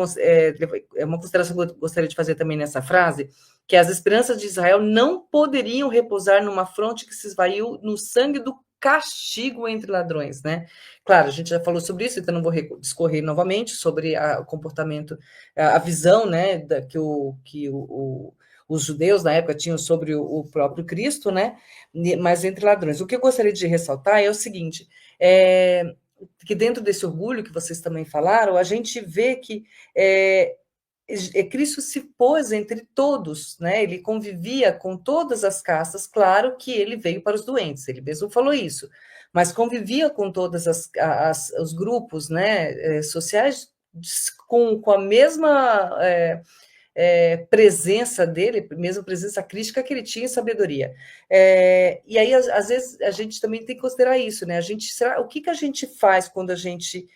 uma consideração que eu gostaria de fazer também nessa frase, que as esperanças de Israel não poderiam repousar numa fronte que se esvaiu no sangue do castigo entre ladrões, né? Claro, a gente já falou sobre isso, então não vou discorrer novamente sobre o comportamento, a visão, né, os judeus na época tinham sobre o próprio Cristo, né? Mas entre ladrões. O que eu gostaria de ressaltar é o seguinte: que dentro desse orgulho que vocês também falaram, a gente vê que Cristo se pôs entre todos, né? Ele convivia com todas as castas, claro que ele veio para os doentes, ele mesmo falou isso, mas convivia com todos os grupos, né, sociais com a mesma presença dele, mesmo presença crítica que ele tinha em sabedoria. E aí, às vezes, a gente também tem que considerar isso, né? O que a gente faz quando a gente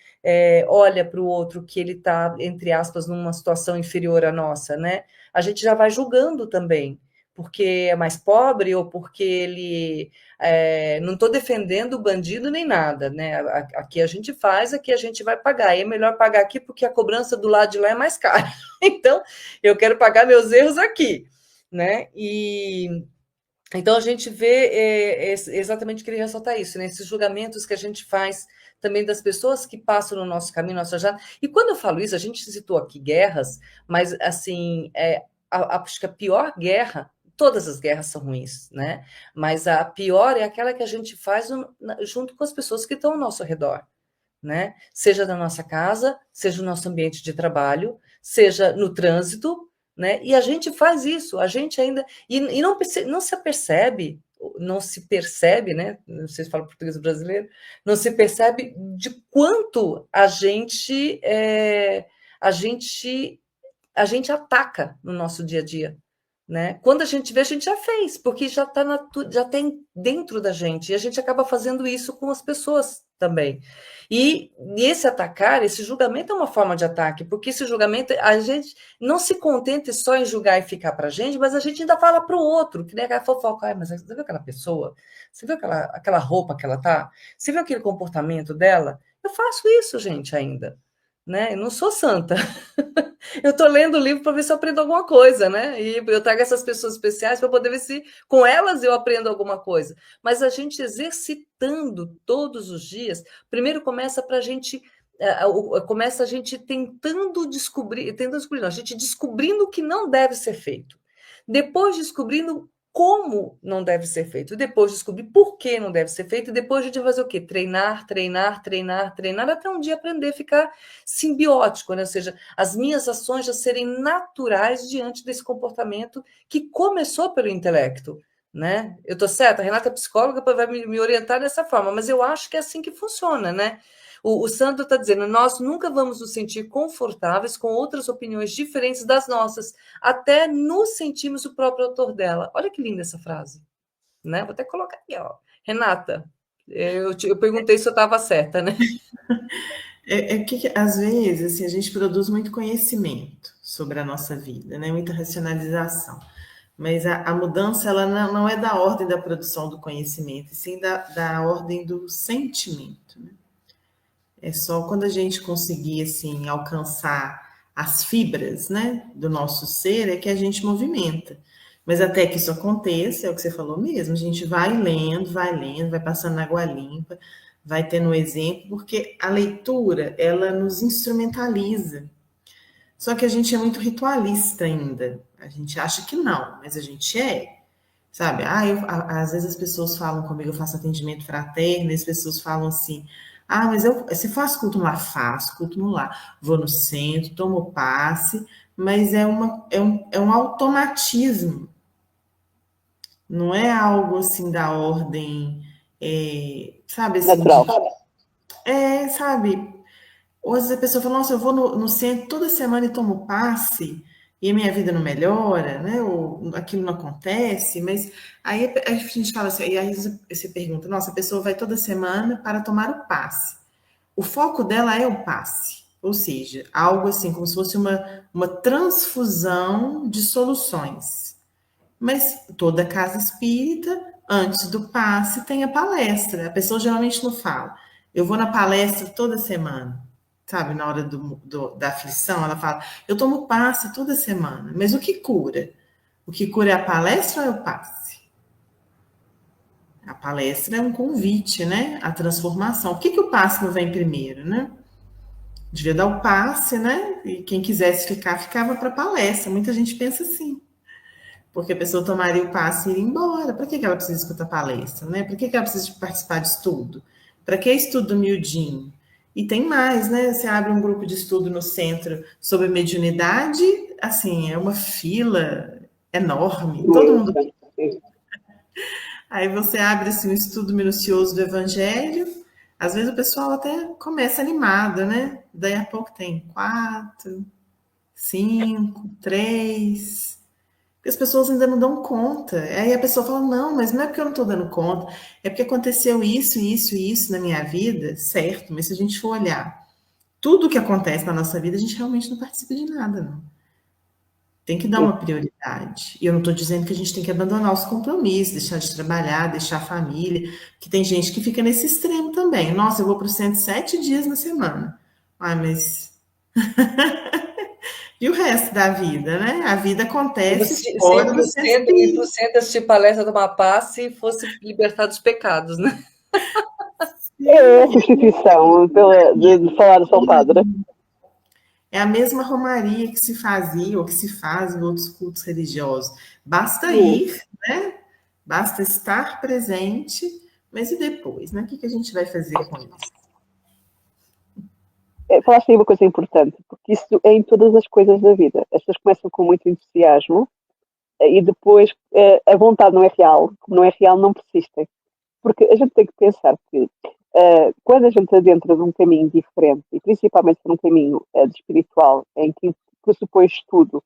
olha para o outro que ele está, entre aspas, numa situação inferior à nossa, né? A gente já vai julgando também, porque é mais pobre ou porque ele... não estou defendendo o bandido nem nada, né? Aqui a gente faz, aqui a gente vai pagar. E é melhor pagar aqui porque a cobrança do lado de lá é mais cara. Então, eu quero pagar meus erros aqui, né? Então a gente vê exatamente, queria ressaltar isso, né? Esses julgamentos que a gente faz também das pessoas que passam no nosso caminho, nossa jornada. E quando eu falo isso, a gente citou aqui guerras, mas assim, acho que a pior guerra, todas as guerras são ruins, né? Mas a pior é aquela que a gente faz junto com as pessoas que estão ao nosso redor, né? Seja na nossa casa, seja no nosso ambiente de trabalho, seja no trânsito, né? E a gente faz isso, a gente ainda... E não se percebe, né? Não sei se fala português brasileiro, não se percebe de quanto a gente ataca no nosso dia a dia, né? Quando a gente vê, a gente já fez, porque já tem dentro da gente, e a gente acaba fazendo isso com as pessoas também. E esse atacar, esse julgamento é uma forma de ataque, porque esse julgamento, a gente não se contenta só em julgar e ficar para a gente, mas a gente ainda fala para o outro, que nem aquela fofoca, mas você viu aquela pessoa? Você viu aquela roupa que ela tá? Você viu aquele comportamento dela? Eu faço isso, gente, ainda, né? Eu não sou santa. Eu estou lendo o livro para ver se eu aprendo alguma coisa, né? E eu trago essas pessoas especiais para poder ver se com elas eu aprendo alguma coisa. Mas a gente exercitando todos os dias, primeiro começa para a gente. Começa a gente tentando descobrir, não, a gente descobrindo o que não deve ser feito. Depois descobrindo como não deve ser feito, depois descobrir por que não deve ser feito, e depois a gente vai fazer o quê? Treinar, até um dia aprender a ficar simbiótico, né? Ou seja, as minhas ações já serem naturais diante desse comportamento que começou pelo intelecto, né? Eu estou certa, a Renata é psicóloga, vai me orientar dessa forma, mas eu acho que é assim que funciona, né? O Sandro está dizendo, nós nunca vamos nos sentir confortáveis com outras opiniões diferentes das nossas, até nos sentimos o próprio autor dela. Olha que linda essa frase, né? Vou até colocar aqui, ó. Renata, eu perguntei se eu estava certa, né? Que às vezes assim, a gente produz muito conhecimento sobre a nossa vida, né? Muita racionalização. Mas a mudança ela não é da ordem da produção do conhecimento, e sim da ordem do sentimento, né? É só quando a gente conseguir assim, alcançar as fibras, né, do nosso ser é que a gente movimenta. Mas até que isso aconteça, é o que você falou mesmo, a gente vai lendo, vai passando na água limpa, vai tendo um exemplo, porque a leitura, ela nos instrumentaliza. Só que a gente é muito ritualista ainda. A gente acha que não, mas a gente é. Sabe? Às vezes as pessoas falam comigo, eu faço atendimento fraterno, e as pessoas falam assim, mas você faz culto no lar? Faço culto no lar. Vou no centro, tomo passe, mas é um automatismo. Não é algo assim da ordem, sabe? Assim, natural. sabe? Ou às vezes a pessoa fala, nossa, eu vou no centro toda semana e tomo passe, e a minha vida não melhora, né? Ou aquilo não acontece, mas aí a gente fala assim, e aí você pergunta, nossa, a pessoa vai toda semana para tomar o passe. O foco dela é o passe, ou seja, algo assim, como se fosse uma transfusão de soluções. Mas toda casa espírita, antes do passe, tem a palestra. A pessoa geralmente não fala. Eu vou na palestra toda semana, sabe? Na hora da aflição, ela fala, eu tomo passe toda semana. Mas o que cura? O que cura é a palestra ou é o passe? A palestra é um convite, né? A transformação. Por que o passe não vem primeiro, né? Devia dar o passe, né? E quem quisesse ficar, ficava para a palestra. Muita gente pensa assim. Porque a pessoa tomaria o passe e iria embora. Para que ela precisa escutar palestra, né? Para que ela precisa participar de estudo? Para que estudo miudinho? E tem mais, né? Você abre um grupo de estudo no centro sobre mediunidade, assim, é uma fila enorme. Todo mundo. Aí você abre assim, um estudo minucioso do Evangelho. Às vezes o pessoal até começa animado, né? Daí a pouco tem 4, 5, 3. Porque as pessoas ainda não dão conta. Aí a pessoa fala, não, mas não é porque eu não estou dando conta, é porque aconteceu isso, isso e isso na minha vida, certo, mas se a gente for olhar tudo o que acontece na nossa vida, a gente realmente não participa de nada, não. Tem que dar uma prioridade. E eu não estou dizendo que a gente tem que abandonar os compromissos, deixar de trabalhar, deixar a família, que tem gente que fica nesse extremo também. Nossa, eu vou para o centro 7 dias na semana. Ai, mas... E o resto da vida, né? A vida acontece fora do centro. Ir para o centro assistir palestra, tomar passe e fosse libertar dos pecados, né? É a substituição de falar do São Padre. É a mesma romaria que se fazia ou que se faz em outros cultos religiosos. Basta ir, né? Basta estar presente, mas e depois, né? O que a gente vai fazer com isso? Falaste aí uma coisa importante, porque isso é em todas as coisas da vida. As pessoas começam com muito entusiasmo e depois a vontade não é real. Como não é real, não persistem. Porque a gente tem que pensar que quando a gente adentra de um caminho diferente, e principalmente por um caminho espiritual, em que pressupõe estudo,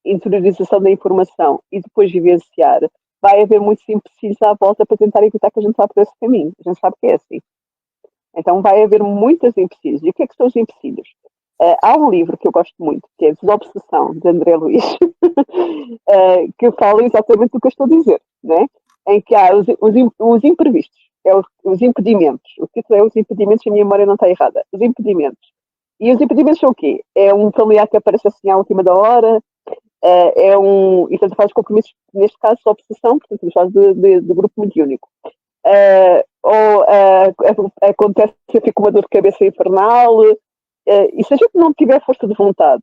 interiorização da informação e depois vivenciar, vai haver muitos empecilhos à volta para tentar evitar que a gente vá por esse caminho. A gente sabe que é assim. Então vai haver muitos empecilhos. E o que é que são os empecilhos? Há um livro que eu gosto muito, que é Desobsessão, de André Luiz, que fala exatamente do que eu estou a dizer, né? Em que há os imprevistos, os impedimentos. O título é Os Impedimentos, se a minha memória não está errada. Os impedimentos. E os impedimentos são o quê? É um familiar que aparece assim à última da hora, e portanto faz compromissos, neste caso, de obsessão, portanto, estamos falando de grupo mediúnico. Acontece que eu fico com uma dor de cabeça infernal, e se a gente não tiver força de vontade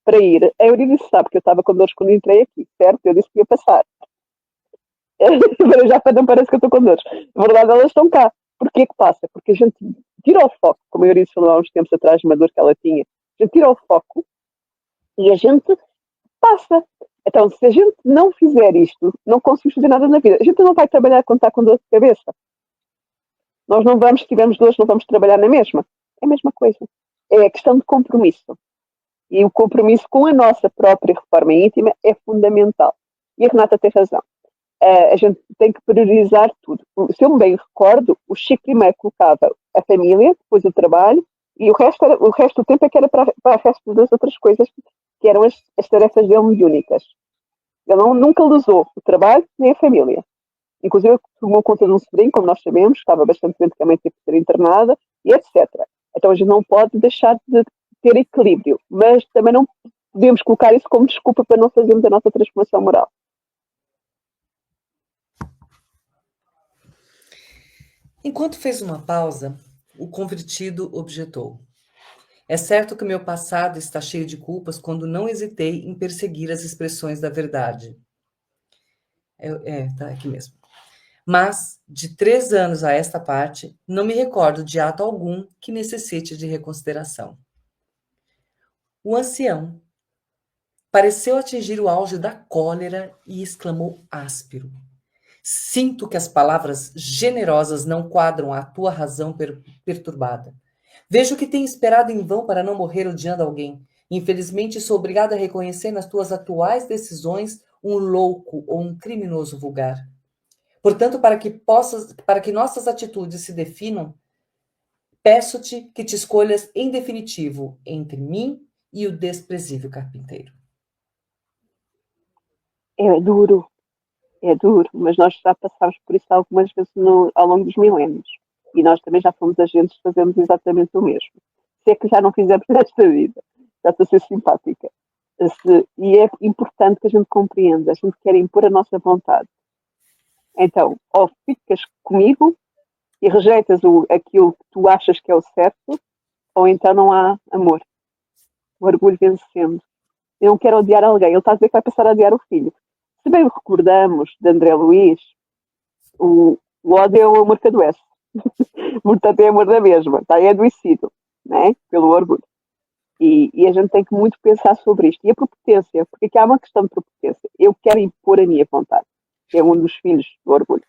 para ir, a Eurídice sabe que eu estava com dores quando entrei aqui, certo? Eu disse que ia passar. Já não parece que eu estou com dores. Na verdade, elas estão cá. Porquê que passa? Porque a gente tira o foco, como a Eurídice falou há uns tempos atrás, uma dor que ela tinha, a gente tira o foco e a gente passa. Então, se a gente não fizer isto, não conseguimos fazer nada na vida. A gente não vai trabalhar quando está com dor de cabeça. Nós não vamos, se tivermos dores, não vamos trabalhar na mesma. É a mesma coisa. É a questão de compromisso. E o compromisso com a nossa própria reforma íntima é fundamental. E a Renata tem razão. A gente tem que priorizar tudo. Se eu me bem recordo, o Chico primeiro colocava a família, depois o trabalho, e o resto do tempo é que era para o resto das outras coisas, que eram as tarefas dele mediúnicas. Ele nunca lesou o trabalho nem a família. Inclusive, tomou conta de um sobrinho, como nós sabemos, estava bastante doente, também teve que ser internada, e etc. Então, a gente não pode deixar de ter equilíbrio, mas também não podemos colocar isso como desculpa para não fazermos a nossa transformação moral. Enquanto fez uma pausa, o convertido objetou. É certo que meu passado está cheio de culpas quando não hesitei em perseguir as expressões da verdade. Tá aqui mesmo. Mas, de 3 anos a esta parte, não me recordo de ato algum que necessite de reconsideração. O ancião pareceu atingir o auge da cólera e exclamou áspero. Sinto que as palavras generosas não quadram à tua razão perturbada. Vejo que tem esperado em vão para não morrer odiando alguém. Infelizmente, sou obrigada a reconhecer nas tuas atuais decisões um louco ou um criminoso vulgar. Portanto, para que nossas atitudes se definam, peço-te que te escolhas em definitivo entre mim e o desprezível carpinteiro. É duro, mas nós já passámos por isso algumas vezes ao longo dos milénios. E nós também já fomos agentes de fazermos exatamente o mesmo. Se é que já não fizemos nesta vida. Já estou a ser simpática. E é importante que a gente compreenda. A gente quer impor a nossa vontade. Então, ou ficas comigo e rejeitas aquilo que tu achas que é o certo, ou então não há amor. O orgulho vencendo. Eu não quero odiar alguém. Ele está a dizer que vai passar a odiar o filho. Se bem recordamos de André Luiz, o ódio é o amor que adoece. Portanto, é amor da mesma. Está adoecido, né? Pelo orgulho. E a gente tem que muito pensar sobre isto. E a prepotência, porque aqui há uma questão de prepotência. Eu quero impor a minha vontade, que é um dos filhos do orgulho.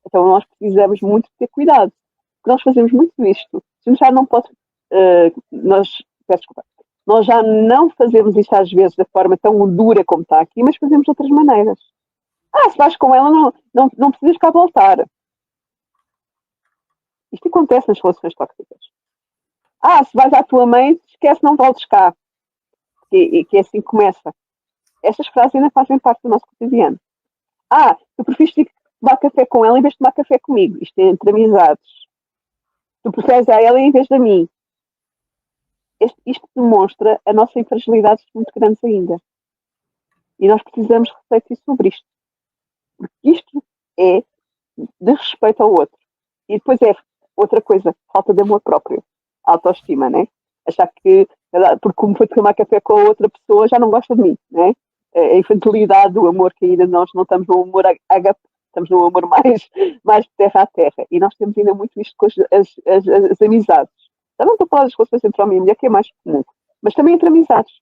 Então nós precisamos muito ter cuidado, porque nós fazemos muito isto. Já não posso, peço desculpa, nós já não fazemos isto às vezes da forma tão dura como está aqui, mas fazemos de outras maneiras. Se vais com ela, não precisas cá voltar. Isto acontece nas relações tóxicas. Se vais à tua mãe, esquece, não voltes cá. Que é assim que começa. Estas frases ainda fazem parte do nosso cotidiano. Tu preferes tomar café com ela em vez de tomar café comigo. Isto é entre amizades. Tu preferes a ela em vez de a mim. Isto demonstra a nossa infragilidade muito grandes ainda. E nós precisamos refletir sobre isto. Porque isto é de respeito ao outro. E depois é outra coisa, falta de amor próprio. Autoestima, né? Achar que, porque como foi tomar café com a outra pessoa, já não gosta de mim, né? A infantilidade do amor, que ainda nós não estamos no amor ágape, estamos no amor mais de terra a terra. E nós temos ainda muito isto com as amizades. Já não estou a falar das relações entre homem e mulher, que é mais comum, mas também entre amizades.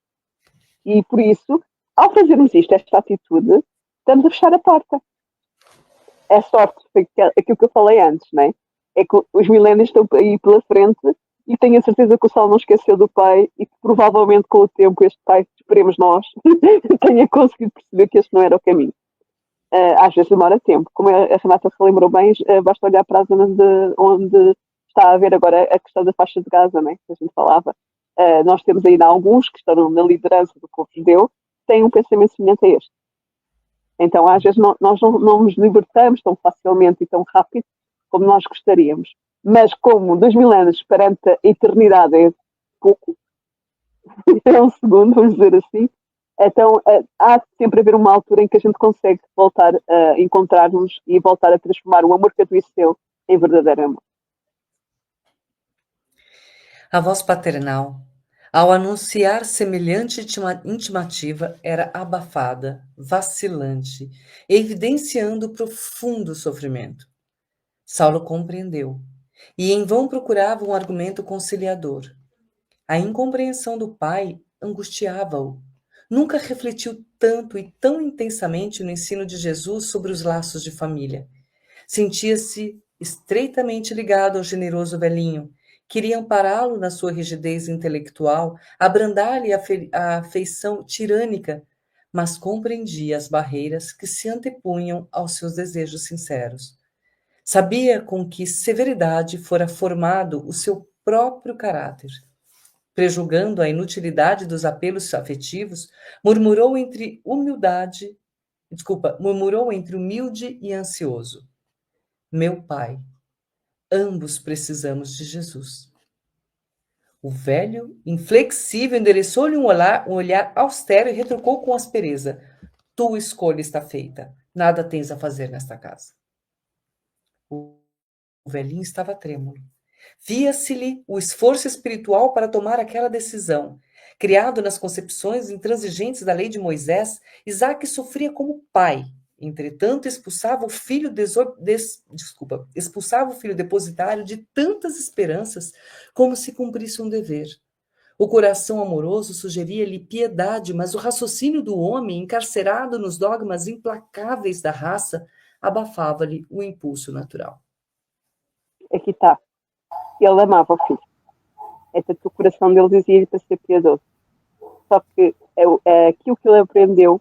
E por isso, ao fazermos esta atitude, estamos a fechar a porta. A sorte, foi aquilo que eu falei antes, né? É que os milénios estão aí pela frente e tenho a certeza que o Sol não esqueceu do pai e que provavelmente com o tempo este pai, esperemos nós, tenha conseguido perceber que este não era o caminho. Às vezes demora tempo. Como a Renata se lembrou bem, basta olhar para a zona onde está a haver agora a questão da faixa de Gaza, né, que a gente falava. Nós temos ainda alguns que estão na liderança do povo judeu, que têm um pensamento semelhante a este. Então, às vezes, nós não nos libertamos tão facilmente e tão rápido como nós gostaríamos. Mas como 2000 anos perante a eternidade é pouco, é um segundo, vamos dizer assim, então há sempre a haver uma altura em que a gente consegue voltar a encontrar-nos e voltar a transformar o amor que adoeceu em verdadeiro amor. A voz paternal, ao anunciar semelhante intimativa, era abafada, vacilante, evidenciando profundo sofrimento. Saulo compreendeu, e em vão procurava um argumento conciliador. A incompreensão do pai angustiava-o. Nunca refletiu tanto e tão intensamente no ensino de Jesus sobre os laços de família. Sentia-se estreitamente ligado ao generoso velhinho. Queria ampará-lo na sua rigidez intelectual, abrandar-lhe a afeição tirânica, mas compreendia as barreiras que se antepunham aos seus desejos sinceros. Sabia com que severidade fora formado o seu próprio caráter. Prejulgando a inutilidade dos apelos afetivos, murmurou entre humilde e ansioso. Meu pai, ambos precisamos de Jesus. O velho, inflexível, endereçou-lhe um olhar austero e retrucou com aspereza. Tua escolha está feita. Nada tens a fazer nesta casa. O velhinho estava trêmulo. Via-se-lhe o esforço espiritual para tomar aquela decisão. Criado nas concepções intransigentes da lei de Moisés, Isaac sofria como pai. Entretanto, expulsava o filho depositário de tantas esperanças como se cumprisse um dever. O coração amoroso sugeria-lhe piedade, mas o raciocínio do homem, encarcerado nos dogmas implacáveis da raça, abafava-lhe o impulso natural. Aqui está. Ele amava o filho. O coração dele dizia-lhe para ser piedoso. só que aquilo que ele aprendeu,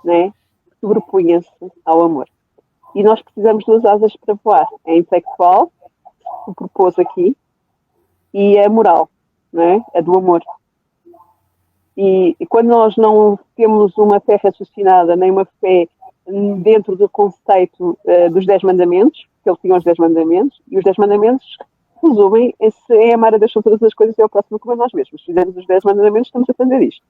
né, sobrepunha-se ao amor. E nós precisamos de 2 asas para voar. É a intelectual, que se propôs aqui, e a moral, né, a do amor. E quando nós não temos uma fé raciocinada, nem uma fé dentro do conceito dos 10 mandamentos, que ele tinha os 10 mandamentos, e os 10 mandamentos resumem em amar a Deus sobre todas as coisas e ao próximo como a nós mesmos. Se fizermos os 10 mandamentos, estamos a fazer isto.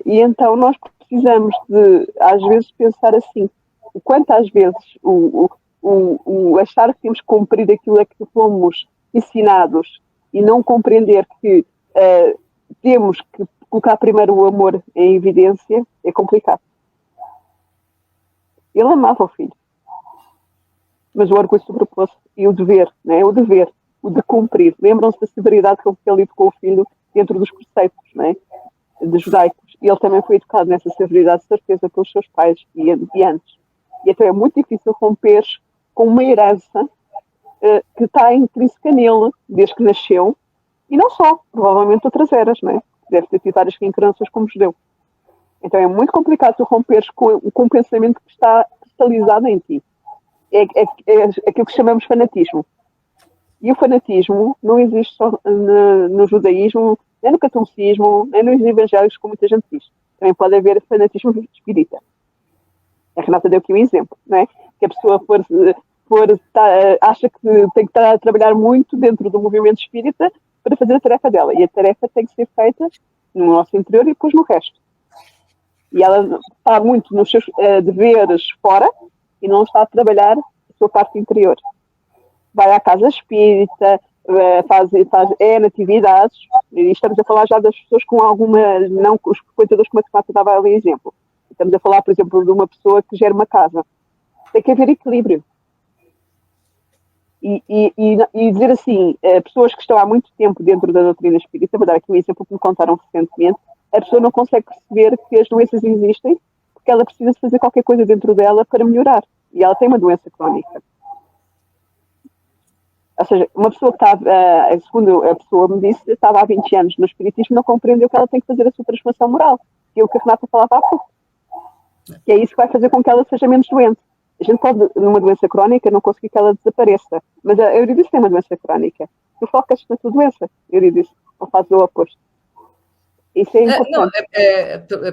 E então nós precisamos de, às vezes, pensar assim, o quanto às vezes o achar que temos que cumprir aquilo a que fomos ensinados e não compreender que temos que colocar primeiro o amor em evidência é complicado. Ele amava o filho, mas o orgulho sobrepôs e o dever, né? O dever, o de cumprir. Lembram-se da severidade com que ele educou o filho dentro dos preceitos, né, de judaicos. E ele também foi educado nessa severidade, de certeza, pelos seus pais e antes. E então é muito difícil romper com uma herança que está intrínseca nele, desde que nasceu, e não só, provavelmente outras eras, né? Deve ter tido várias reencarnações como judeu. Então é muito complicado tu romperes com um pensamento que está cristalizado em ti. É aquilo que chamamos fanatismo. E o fanatismo não existe só no judaísmo, nem no catolicismo, nem nos evangélicos, como muita gente diz. Também pode haver fanatismo espírita. A Renata deu aqui um exemplo, não é? Que a pessoa acha que tem que estar a trabalhar muito dentro do movimento espírita para fazer a tarefa dela. E a tarefa tem que ser feita no nosso interior e depois no resto. E ela está muito nos seus deveres fora e não está a trabalhar a sua parte interior. Vai à casa espírita, faz natividades, e estamos a falar já das pessoas com alguma, não os frequentadores como a Renata dava ali exemplo. Estamos a falar, por exemplo, de uma pessoa que gera uma casa. Tem que haver equilíbrio. E dizer assim, pessoas que estão há muito tempo dentro da doutrina espírita, vou dar aqui um exemplo que me contaram recentemente, a pessoa não consegue perceber que as doenças existem porque ela precisa de fazer qualquer coisa dentro dela para melhorar. E ela tem uma doença crónica. Ou seja, uma pessoa que estava, segundo a pessoa me disse, estava há 20 anos no espiritismo, não compreendeu que ela tem que fazer a sua transformação moral. Que é o que a Renata falava há pouco. Que é isso que vai fazer com que ela seja menos doente. A gente pode, numa doença crónica, não conseguir que ela desapareça. Mas a Eurídice tem uma doença crónica. Tu focas na tua doença, Eurídice, ou fazes o oposto. Isso é importante.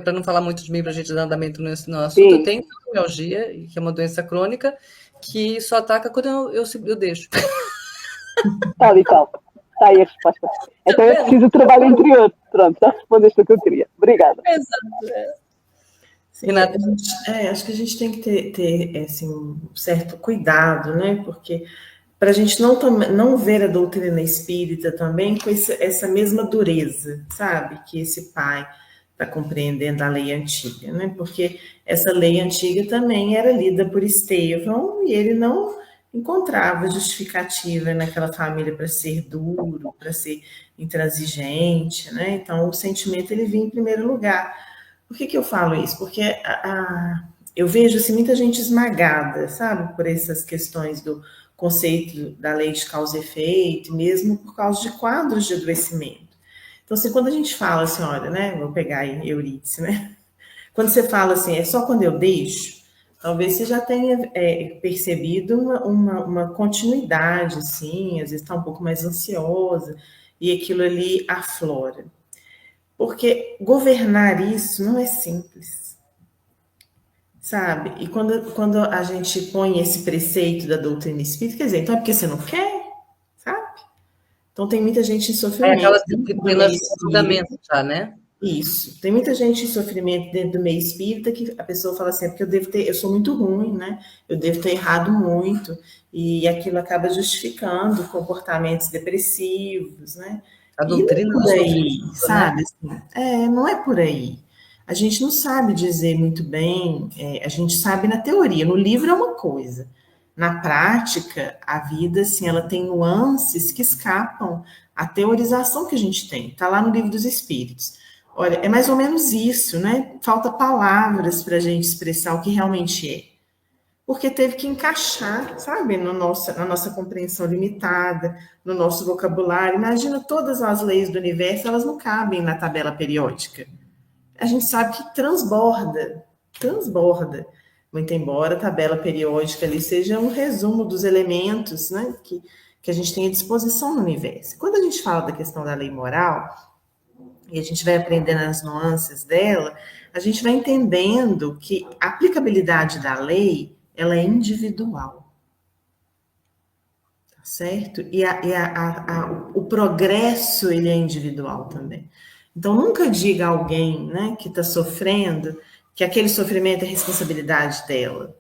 Para não falar muito de mim, para a gente dar andamento no assunto, Sim. eu tenho fibromialgia, que é uma doença crônica, que só ataca quando eu deixo. Tal e tal. Está aí a resposta. Então é preciso trabalho interior. Pronto, já respondeste o que eu queria. Obrigada. Exato. Sim, acho que a gente tem que ter assim, um certo cuidado, né? Porque para a gente não ver a doutrina espírita também com essa mesma dureza, sabe? Que esse pai está compreendendo a lei antiga, né? Porque essa lei antiga também era lida por Estevão e ele não encontrava justificativa naquela família para ser duro, para ser intransigente, né? Então o sentimento ele vinha em primeiro lugar. Por que eu falo isso? Porque eu vejo assim, muita gente esmagada, sabe? Por essas questões do conceito da lei de causa e efeito, mesmo por causa de quadros de adoecimento. Então, assim, quando a gente fala assim, olha, né? Vou pegar aí Eurídice, né? Quando você fala assim, é só quando eu deixo, talvez você já tenha percebido uma continuidade, assim, às vezes está um pouco mais ansiosa, e aquilo ali aflora. Porque governar isso não é simples, sabe? E quando a gente põe esse preceito da doutrina espírita, quer dizer, então é porque você não quer, sabe? Então tem muita gente em sofrimento. Aquela disciplina de fundamento já, né? Isso. Tem muita gente em sofrimento dentro do meio espírita que a pessoa fala assim, é porque eu sou muito ruim, né? Eu devo ter errado muito. E aquilo acaba justificando comportamentos depressivos, né? A doutrina não é por aí, sofrimento, sabe? Né? Não é por aí. A gente não sabe dizer muito bem, a gente sabe na teoria, no livro é uma coisa. Na prática, a vida, assim, ela tem nuances que escapam à teorização que a gente tem. Está lá no Livro dos Espíritos. Olha, é mais ou menos isso, né? Falta palavras para a gente expressar o que realmente é. porque teve que encaixar, sabe, na nossa compreensão limitada, no nosso vocabulário. Imagina todas as leis do universo, elas não cabem na tabela periódica. A gente sabe que transborda. Muito embora a tabela periódica ali seja um resumo dos elementos, né, que a gente tem à disposição no universo. Quando a gente fala da questão da lei moral, e a gente vai aprendendo as nuances dela, a gente vai entendendo que a aplicabilidade da lei, ela é individual. Tá certo? E o progresso, ele é individual também. Então, nunca diga a alguém, né, que está sofrendo que aquele sofrimento é responsabilidade dela.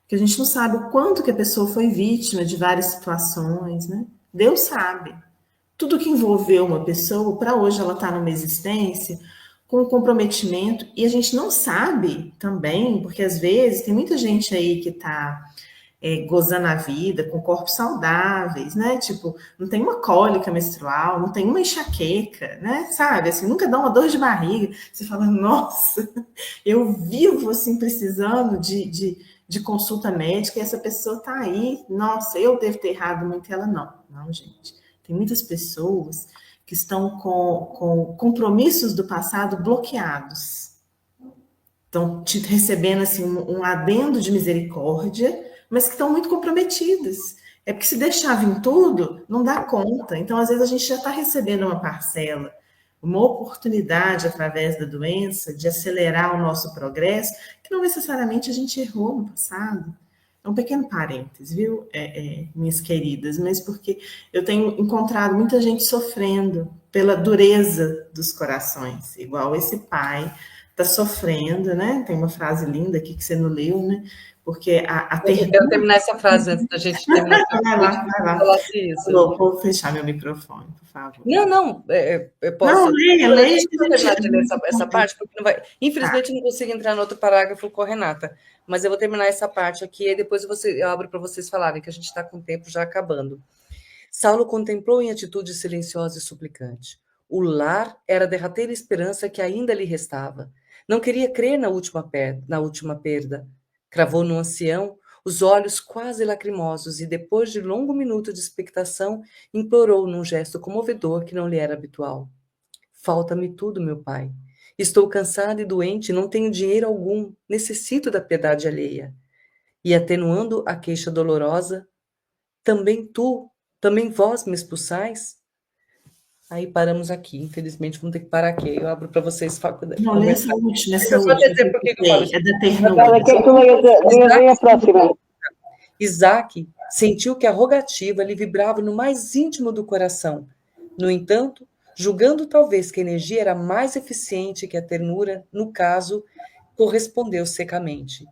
Porque a gente não sabe o quanto que a pessoa foi vítima de várias situações, né? Deus sabe. Tudo que envolveu uma pessoa, para hoje ela está numa existência com comprometimento, e a gente não sabe também, porque às vezes tem muita gente aí que está gozando a vida, com corpos saudáveis, né? Tipo, não tem uma cólica menstrual, não tem uma enxaqueca, né? Sabe? Assim, nunca dá uma dor de barriga. Você fala, nossa, eu vivo assim precisando de consulta médica e essa pessoa tá aí. Nossa, eu devo ter errado muito. Ela não. Não, gente. Tem muitas pessoas que estão com compromissos do passado bloqueados. Estão recebendo assim, um adendo de misericórdia, mas que estão muito comprometidas. É porque se deixar vir tudo, não dá conta. Então, às vezes, a gente já está recebendo uma parcela, uma oportunidade, através da doença, de acelerar o nosso progresso, que não necessariamente a gente errou no passado. É um pequeno parênteses, viu, minhas queridas, mas porque eu tenho encontrado muita gente sofrendo pela dureza dos corações, igual esse pai está sofrendo, né? Tem uma frase linda aqui que você não leu, né? Porque Eu quero terminar essa frase antes da gente terminar. Vai lá. Vou fechar meu microfone, por favor. Não, eu posso. Não, leia. Deixa eu terminar de ler essa parte, porque não vai. Infelizmente, eu não consigo entrar no outro parágrafo com a Renata, mas eu vou terminar essa parte aqui e depois eu abro para vocês falarem, que a gente está com o tempo já acabando. Saulo contemplou em atitude silenciosa e suplicante. O lar era a derradeira esperança que ainda lhe restava. Não queria crer na última perda. Cravou no ancião os olhos quase lacrimosos e, depois de longo minuto de expectação, implorou num gesto comovedor que não lhe era habitual. Falta-me tudo, meu pai. Estou cansada e doente, não tenho dinheiro algum, necessito da piedade alheia. E, atenuando a queixa dolorosa, também vós me expulsais? Aí paramos aqui, infelizmente vamos ter que parar aqui. Eu abro para vocês faculdade. Não, nessa última. Só dizer por que eu falo. É da ternura. Quer que eu leia a próxima? Isaac sentiu que a rogativa lhe vibrava no mais íntimo do coração. No entanto, julgando talvez que a energia era mais eficiente que a ternura, no caso, correspondeu secamente.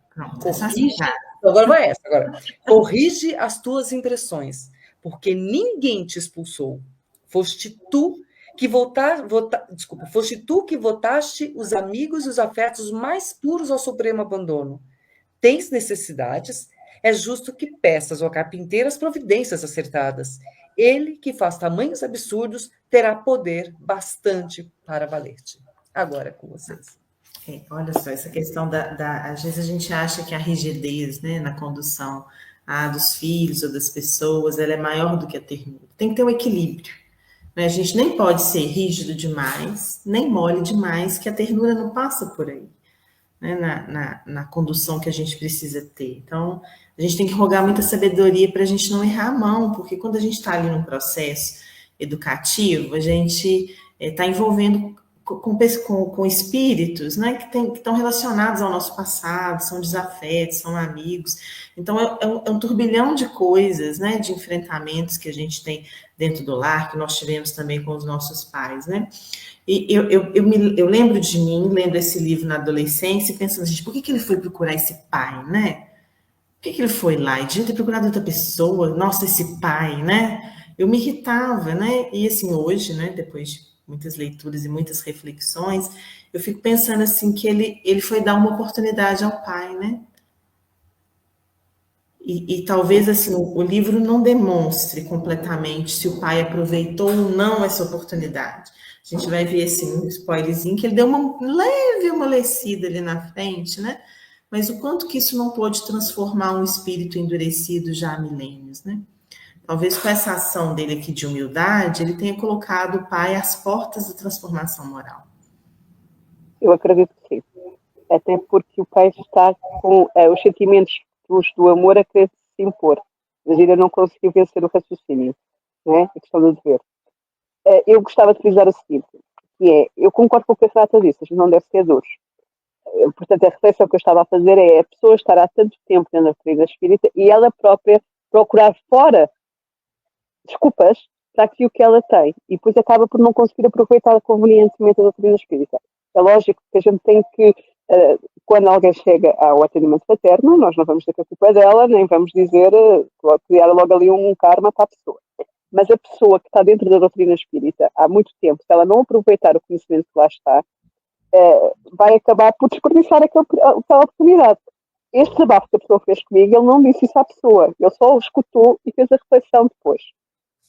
Agora vai essa. Corrige as tuas impressões, porque ninguém te expulsou. Foste tu que votaste os amigos e os afetos mais puros ao supremo abandono. Tens necessidades? É justo que peças ao carpinteiro as providências acertadas. Ele, que faz tamanhos absurdos, terá poder bastante para valer-te. Agora é com vocês. Olha só, essa questão às vezes a gente acha que a rigidez, né, na condução dos filhos ou das pessoas, ela é maior do que a ternura. Tem que ter um equilíbrio. A gente nem pode ser rígido demais, nem mole demais, que a ternura não passa por aí, né? Na condução que a gente precisa ter. Então, a gente tem que rogar muita sabedoria para a gente não errar a mão, porque quando a gente está ali num processo educativo, a gente está envolvendo com espíritos, né, que estão relacionados ao nosso passado, são desafetos, são amigos. Então, é um turbilhão de coisas, né, de enfrentamentos que a gente tem dentro do lar, que nós tivemos também com os nossos pais, né? E eu lembro de mim, lendo esse livro na adolescência, e pensando, gente, por que ele foi procurar esse pai, né? Por que ele foi lá? E devia ter procurado outra pessoa, nossa, esse pai, né? Eu me irritava, né? E assim, hoje, né, depois de muitas leituras e muitas reflexões, eu fico pensando assim, que ele foi dar uma oportunidade ao pai, né? E talvez assim, o livro não demonstre completamente se o pai aproveitou ou não essa oportunidade. A gente vai ver assim, um spoilerzinho, que ele deu uma leve amolecida ali na frente, né? mas o quanto que isso não pôde transformar um espírito endurecido já há milênios, né? Talvez com essa ação dele aqui de humildade, ele tenha colocado o pai às portas da transformação moral. Eu acredito que sim. Até porque o pai está com os sentimentos do amor a querer se impor, mas ainda não conseguiu vencer o raciocínio, né? A questão do dever. Eu gostava de frisar o seguinte, que é, eu concordo com o que a Renata disse, a gente não deve ser duros. Portanto, a reflexão que eu estava a fazer é a pessoa estar há tanto tempo dentro da doutrina espírita e ela própria procurar fora desculpas para aquilo que ela tem e depois acaba por não conseguir aproveitar convenientemente a doutrina espírita. É lógico que a gente tem que, quando alguém chega ao atendimento paterno, nós não vamos dizer que a culpa é dela, nem vamos dizer, criar logo ali um karma para a pessoa. Mas a pessoa que está dentro da doutrina espírita há muito tempo, se ela não aproveitar o conhecimento que lá está, vai acabar por desperdiçar aquela oportunidade. Este desabafo que a pessoa fez comigo, ele não disse isso à pessoa, ele só o escutou e fez a reflexão depois.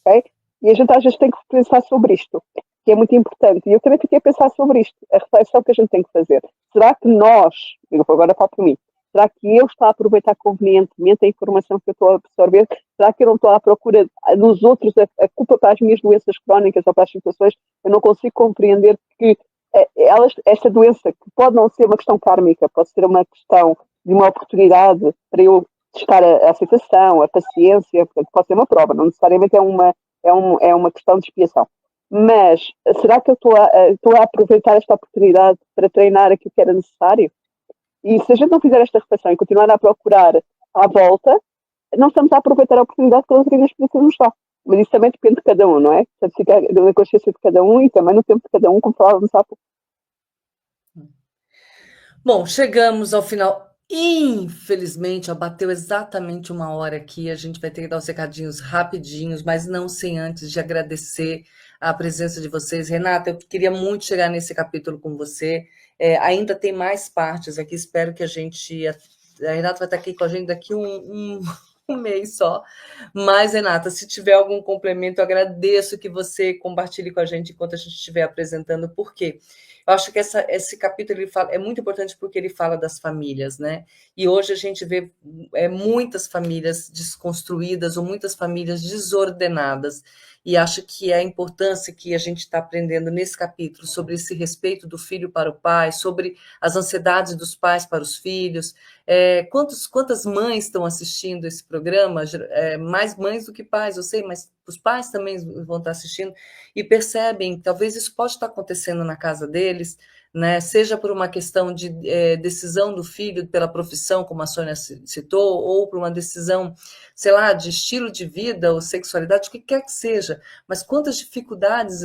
Okay? E a gente às vezes tem que pensar sobre isto, que é muito importante. E eu também fiquei a pensar sobre isto, a reflexão que a gente tem que fazer. Será que nós, digo agora falo para mim, será que eu estou a aproveitar convenientemente a informação que eu estou a absorver? Será que eu não estou à procura nos outros a culpa para as minhas doenças crónicas ou para as situações? Eu não consigo compreender que esta doença, que pode não ser uma questão kármica, pode ser uma questão de uma oportunidade para eu testar a aceitação, a paciência, portanto, pode ser uma prova, não necessariamente é uma questão de expiação. Mas será que eu estou a aproveitar esta oportunidade para treinar aquilo que era necessário? E se a gente não fizer esta reflexão e continuar a procurar à volta, não estamos a aproveitar a oportunidade que a doutrina espírita nos dá. Mas isso também depende de cada um, não é? Portanto, fica na consciência de cada um e também no tempo de cada um, como falávamos há pouco. Bom, chegamos ao final. Infelizmente, bateu exatamente 1 hora aqui. A gente vai ter que dar os recadinhos rapidinhos, mas não sem antes de agradecer a presença de vocês. Renata, eu queria muito chegar nesse capítulo com você. Ainda tem mais partes aqui. Espero que a Renata vai estar aqui com a gente daqui um mês só. Mas, Renata, se tiver algum complemento, eu agradeço que você compartilhe com a gente enquanto a gente estiver apresentando. Por quê? Eu acho que esse capítulo é muito importante porque ele fala das famílias, né? E hoje a gente vê muitas famílias desconstruídas ou muitas famílias desordenadas. E acho que a importância que a gente está aprendendo nesse capítulo sobre esse respeito do filho para o pai, sobre as ansiedades dos pais para os filhos. Quantas mães estão assistindo esse programa? Mais mães do que pais, eu sei, mas os pais também vão estar assistindo e percebem que talvez isso pode estar acontecendo na casa deles, né? Seja por uma questão de decisão do filho pela profissão, como a Sônia citou, ou por uma decisão, sei lá, de estilo de vida ou sexualidade, o que quer que seja. Mas quantas dificuldades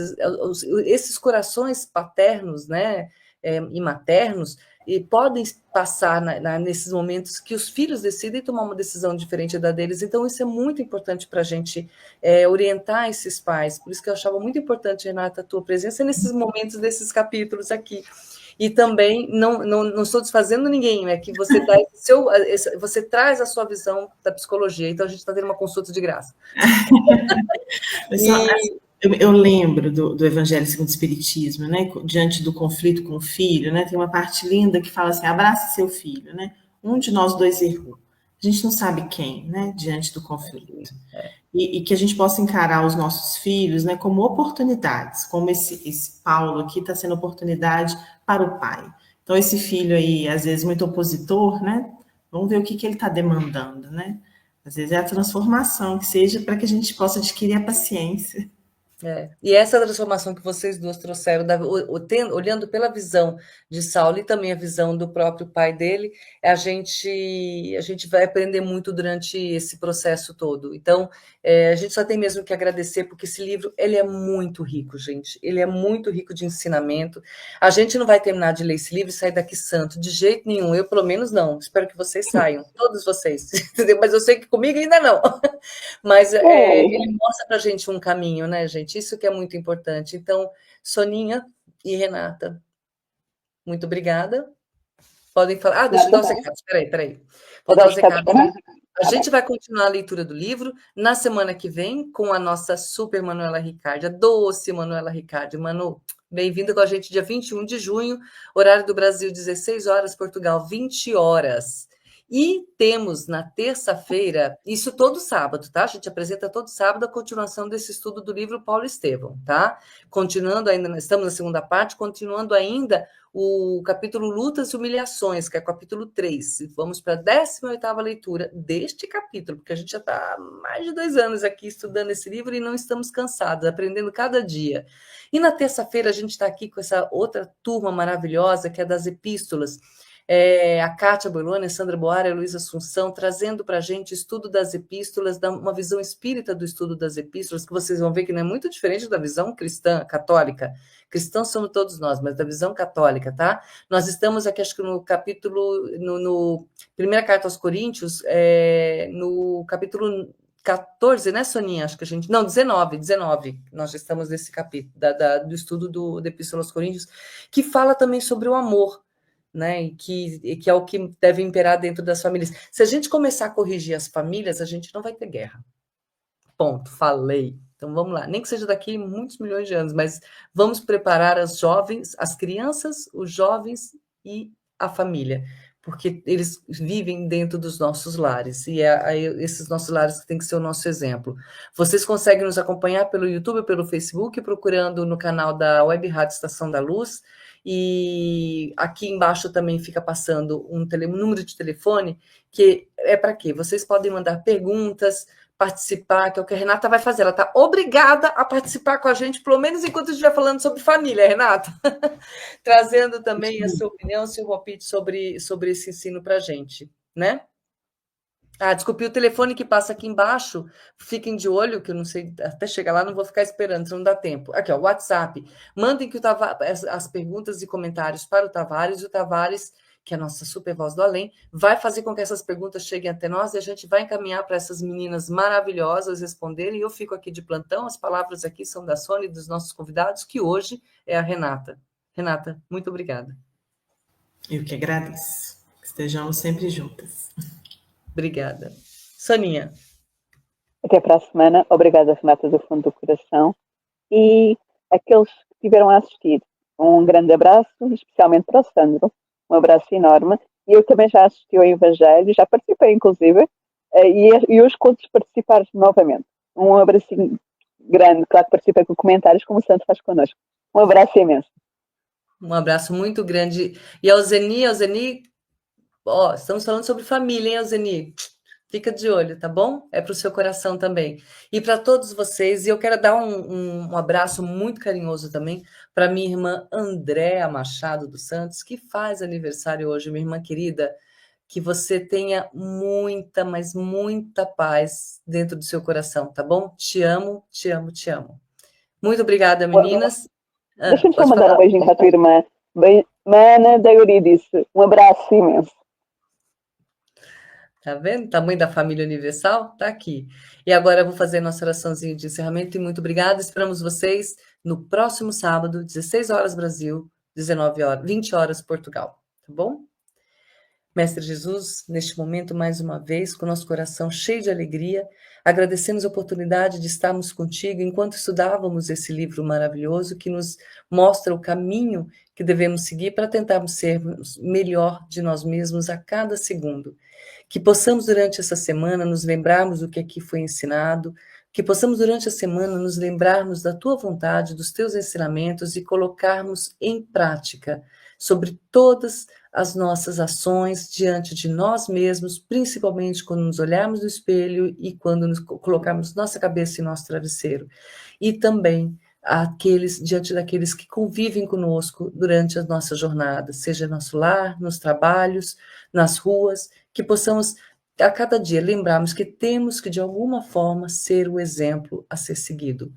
esses corações paternos, né, e maternos, e podem passar nesses momentos que os filhos decidem tomar uma decisão diferente da deles. Então, isso é muito importante para a gente orientar esses pais. Por isso que eu achava muito importante, Renata, a tua presença nesses momentos desses capítulos aqui. E também, não estou desfazendo ninguém, é que você, você traz a sua visão da psicologia. Então, a gente está tendo uma consulta de graça. Eu lembro do Evangelho segundo o Espiritismo, né? Diante do conflito com o filho, né? Tem uma parte linda que fala assim: abrace seu filho, né? Um de nós dois errou. A gente não sabe quem, né? Diante do conflito. E que a gente possa encarar os nossos filhos, né? Como oportunidades, como esse Paulo aqui está sendo oportunidade para o pai. Então, esse filho aí, às vezes, muito opositor, né? Vamos ver o que ele está demandando, né? Às vezes é a transformação, que seja para que a gente possa adquirir a paciência. E essa transformação que vocês duas trouxeram, olhando pela visão de Saulo e também a visão do próprio pai dele, a gente vai aprender muito durante esse processo todo. Então, a gente só tem mesmo que agradecer, porque esse livro ele é muito rico, gente. Ele é muito rico de ensinamento. A gente não vai terminar de ler esse livro e sair daqui santo, de jeito nenhum. Eu, pelo menos, não. Espero que vocês saiam, todos vocês. Entendeu? Mas eu sei que comigo ainda não. Mas ele mostra pra gente um caminho, né, gente? Isso que é muito importante. Então, Soninha e Renata, muito obrigada. Podem falar. Deixa eu dar os recados. Peraí. Vou dar os recados. A gente vai continuar a leitura do livro na semana que vem com a nossa super Manuela Ricardi, a doce Manuela Ricardi. Manu, Bem-vindo com a gente dia 21 de junho, horário do Brasil, 16 horas, Portugal, 20 horas. E temos na terça-feira, isso todo sábado, tá? A gente apresenta todo sábado a continuação desse estudo do livro Paulo Estevão, tá? Continuando ainda, estamos na segunda parte, continuando ainda o capítulo Lutas e Humilhações, que é o capítulo 3. Vamos para a 18ª leitura deste capítulo, porque a gente já está há mais de 2 anos aqui estudando esse livro e não estamos cansados, aprendendo cada dia. E na terça-feira a gente está aqui com essa outra turma maravilhosa, que é das epístolas, a Kátia Boloni, a Sandra Boara e a Luísa Assunção, trazendo para a gente estudo das epístolas, uma visão espírita do estudo das epístolas, que vocês vão ver que não é muito diferente da visão cristã, católica. Cristãos somos todos nós, mas da visão católica, tá? Nós estamos aqui, acho que no capítulo, no primeira carta aos Coríntios, no capítulo 14, né, Soninha? Acho que a gente... Não, 19. Nós já estamos nesse capítulo, do estudo da Epístola aos Coríntios, que fala também sobre o amor, né, e que é o que deve imperar dentro das famílias. Se a gente começar a corrigir as famílias, a gente não vai ter guerra. Ponto, falei. Então vamos lá, nem que seja daqui muitos milhões de anos, mas vamos preparar as jovens, as crianças, os jovens e a família, porque eles vivem dentro dos nossos lares, e esses nossos lares que tem que ser o nosso exemplo. Vocês conseguem nos acompanhar pelo YouTube, pelo Facebook, procurando no canal da Web Rádio Estação da Luz, e aqui embaixo também fica passando um número de telefone, que é para quê? Vocês podem mandar perguntas, participar, que é o que a Renata vai fazer. Ela está obrigada a participar com a gente, pelo menos enquanto a gente estiver falando sobre família, Renata. Trazendo também a sua opinião, seu palpite sobre esse ensino para a gente, né? Desculpe, o telefone que passa aqui embaixo, fiquem de olho, que eu não sei, até chegar lá não vou ficar esperando, se não dá tempo. Aqui, ó, WhatsApp. Mandem as perguntas e comentários para o Tavares, e o Tavares, que é a nossa super voz do além, vai fazer com que essas perguntas cheguem até nós, e a gente vai encaminhar para essas meninas maravilhosas responderem, e eu fico aqui de plantão, as palavras aqui são da Sônia e dos nossos convidados, que hoje é a Renata. Renata, muito obrigada. Eu que agradeço. Que estejamos sempre juntas. Obrigada. Soninha. Até para a semana. Obrigada, Renata, do fundo do coração. E aqueles que estiveram a assistir, um grande abraço, especialmente para o Sandro. Um abraço enorme. E eu também já assisti ao Evangelho, já participei, inclusive, e hoje conto participar novamente. Um abracinho grande, claro que participei com comentários, como o Sandro faz connosco. Um abraço imenso. Um abraço muito grande. E ao Zeni, estamos falando sobre família, hein, Alzeni? Fica de olho, tá bom? É para o seu coração também. E para todos vocês, e eu quero dar um abraço muito carinhoso também para minha irmã Andréa Machado dos Santos, que faz aniversário hoje, minha irmã querida. Que você tenha muita, mas muita paz dentro do seu coração, tá bom? Te amo, te amo, te amo. Muito obrigada, meninas. Deixa-me só mandar um beijinho para a tua irmã. Mana da Euridice. Um abraço imenso. Tá vendo? Tamanho da família universal? Tá aqui. E agora eu vou fazer nossa oraçãozinha de encerramento. E muito obrigada. Esperamos vocês no próximo sábado, 16 horas Brasil, 20 horas Portugal. Tá bom? Mestre Jesus, neste momento, mais uma vez, com nosso coração cheio de alegria, agradecemos a oportunidade de estarmos contigo enquanto estudávamos esse livro maravilhoso que nos mostra o caminho que devemos seguir para tentarmos ser melhor de nós mesmos a cada segundo. Que possamos, durante essa semana, nos lembrarmos do que aqui foi ensinado, que possamos, durante a semana, nos lembrarmos da tua vontade, dos teus ensinamentos e colocarmos em prática sobre todas as nossas ações diante de nós mesmos, principalmente quando nos olharmos no espelho e quando nos colocarmos nossa cabeça em nosso travesseiro. E também diante daqueles que convivem conosco durante a nossa jornada, seja no nosso lar, nos trabalhos, nas ruas, que possamos a cada dia lembrarmos que temos que, de alguma forma, ser o exemplo a ser seguido.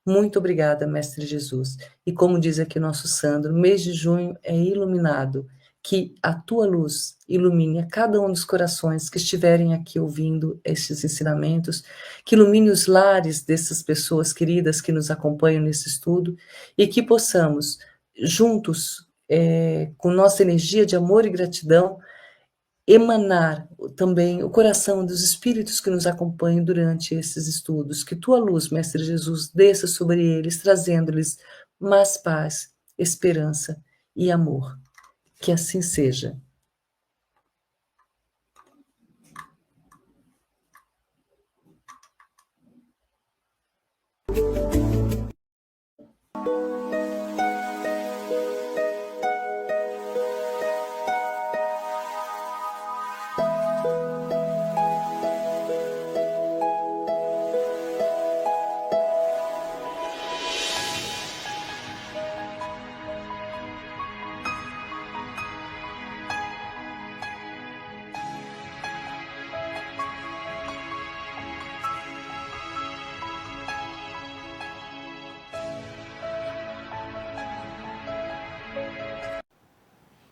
Muito obrigada, Mestre Jesus. E como diz aqui o nosso Sandro, mês de junho é iluminado. Que a tua luz ilumine a cada um dos corações que estiverem aqui ouvindo estes ensinamentos, que ilumine os lares dessas pessoas queridas que nos acompanham nesse estudo e que possamos, juntos, com nossa energia de amor e gratidão, emanar também o coração dos espíritos que nos acompanham durante esses estudos. Que tua luz, Mestre Jesus, desça sobre eles, trazendo-lhes mais paz esperança e amor. Que assim seja.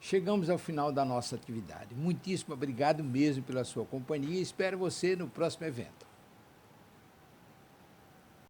Chegamos ao final da nossa atividade. Muitíssimo obrigado mesmo pela sua companhia e espero você no próximo evento.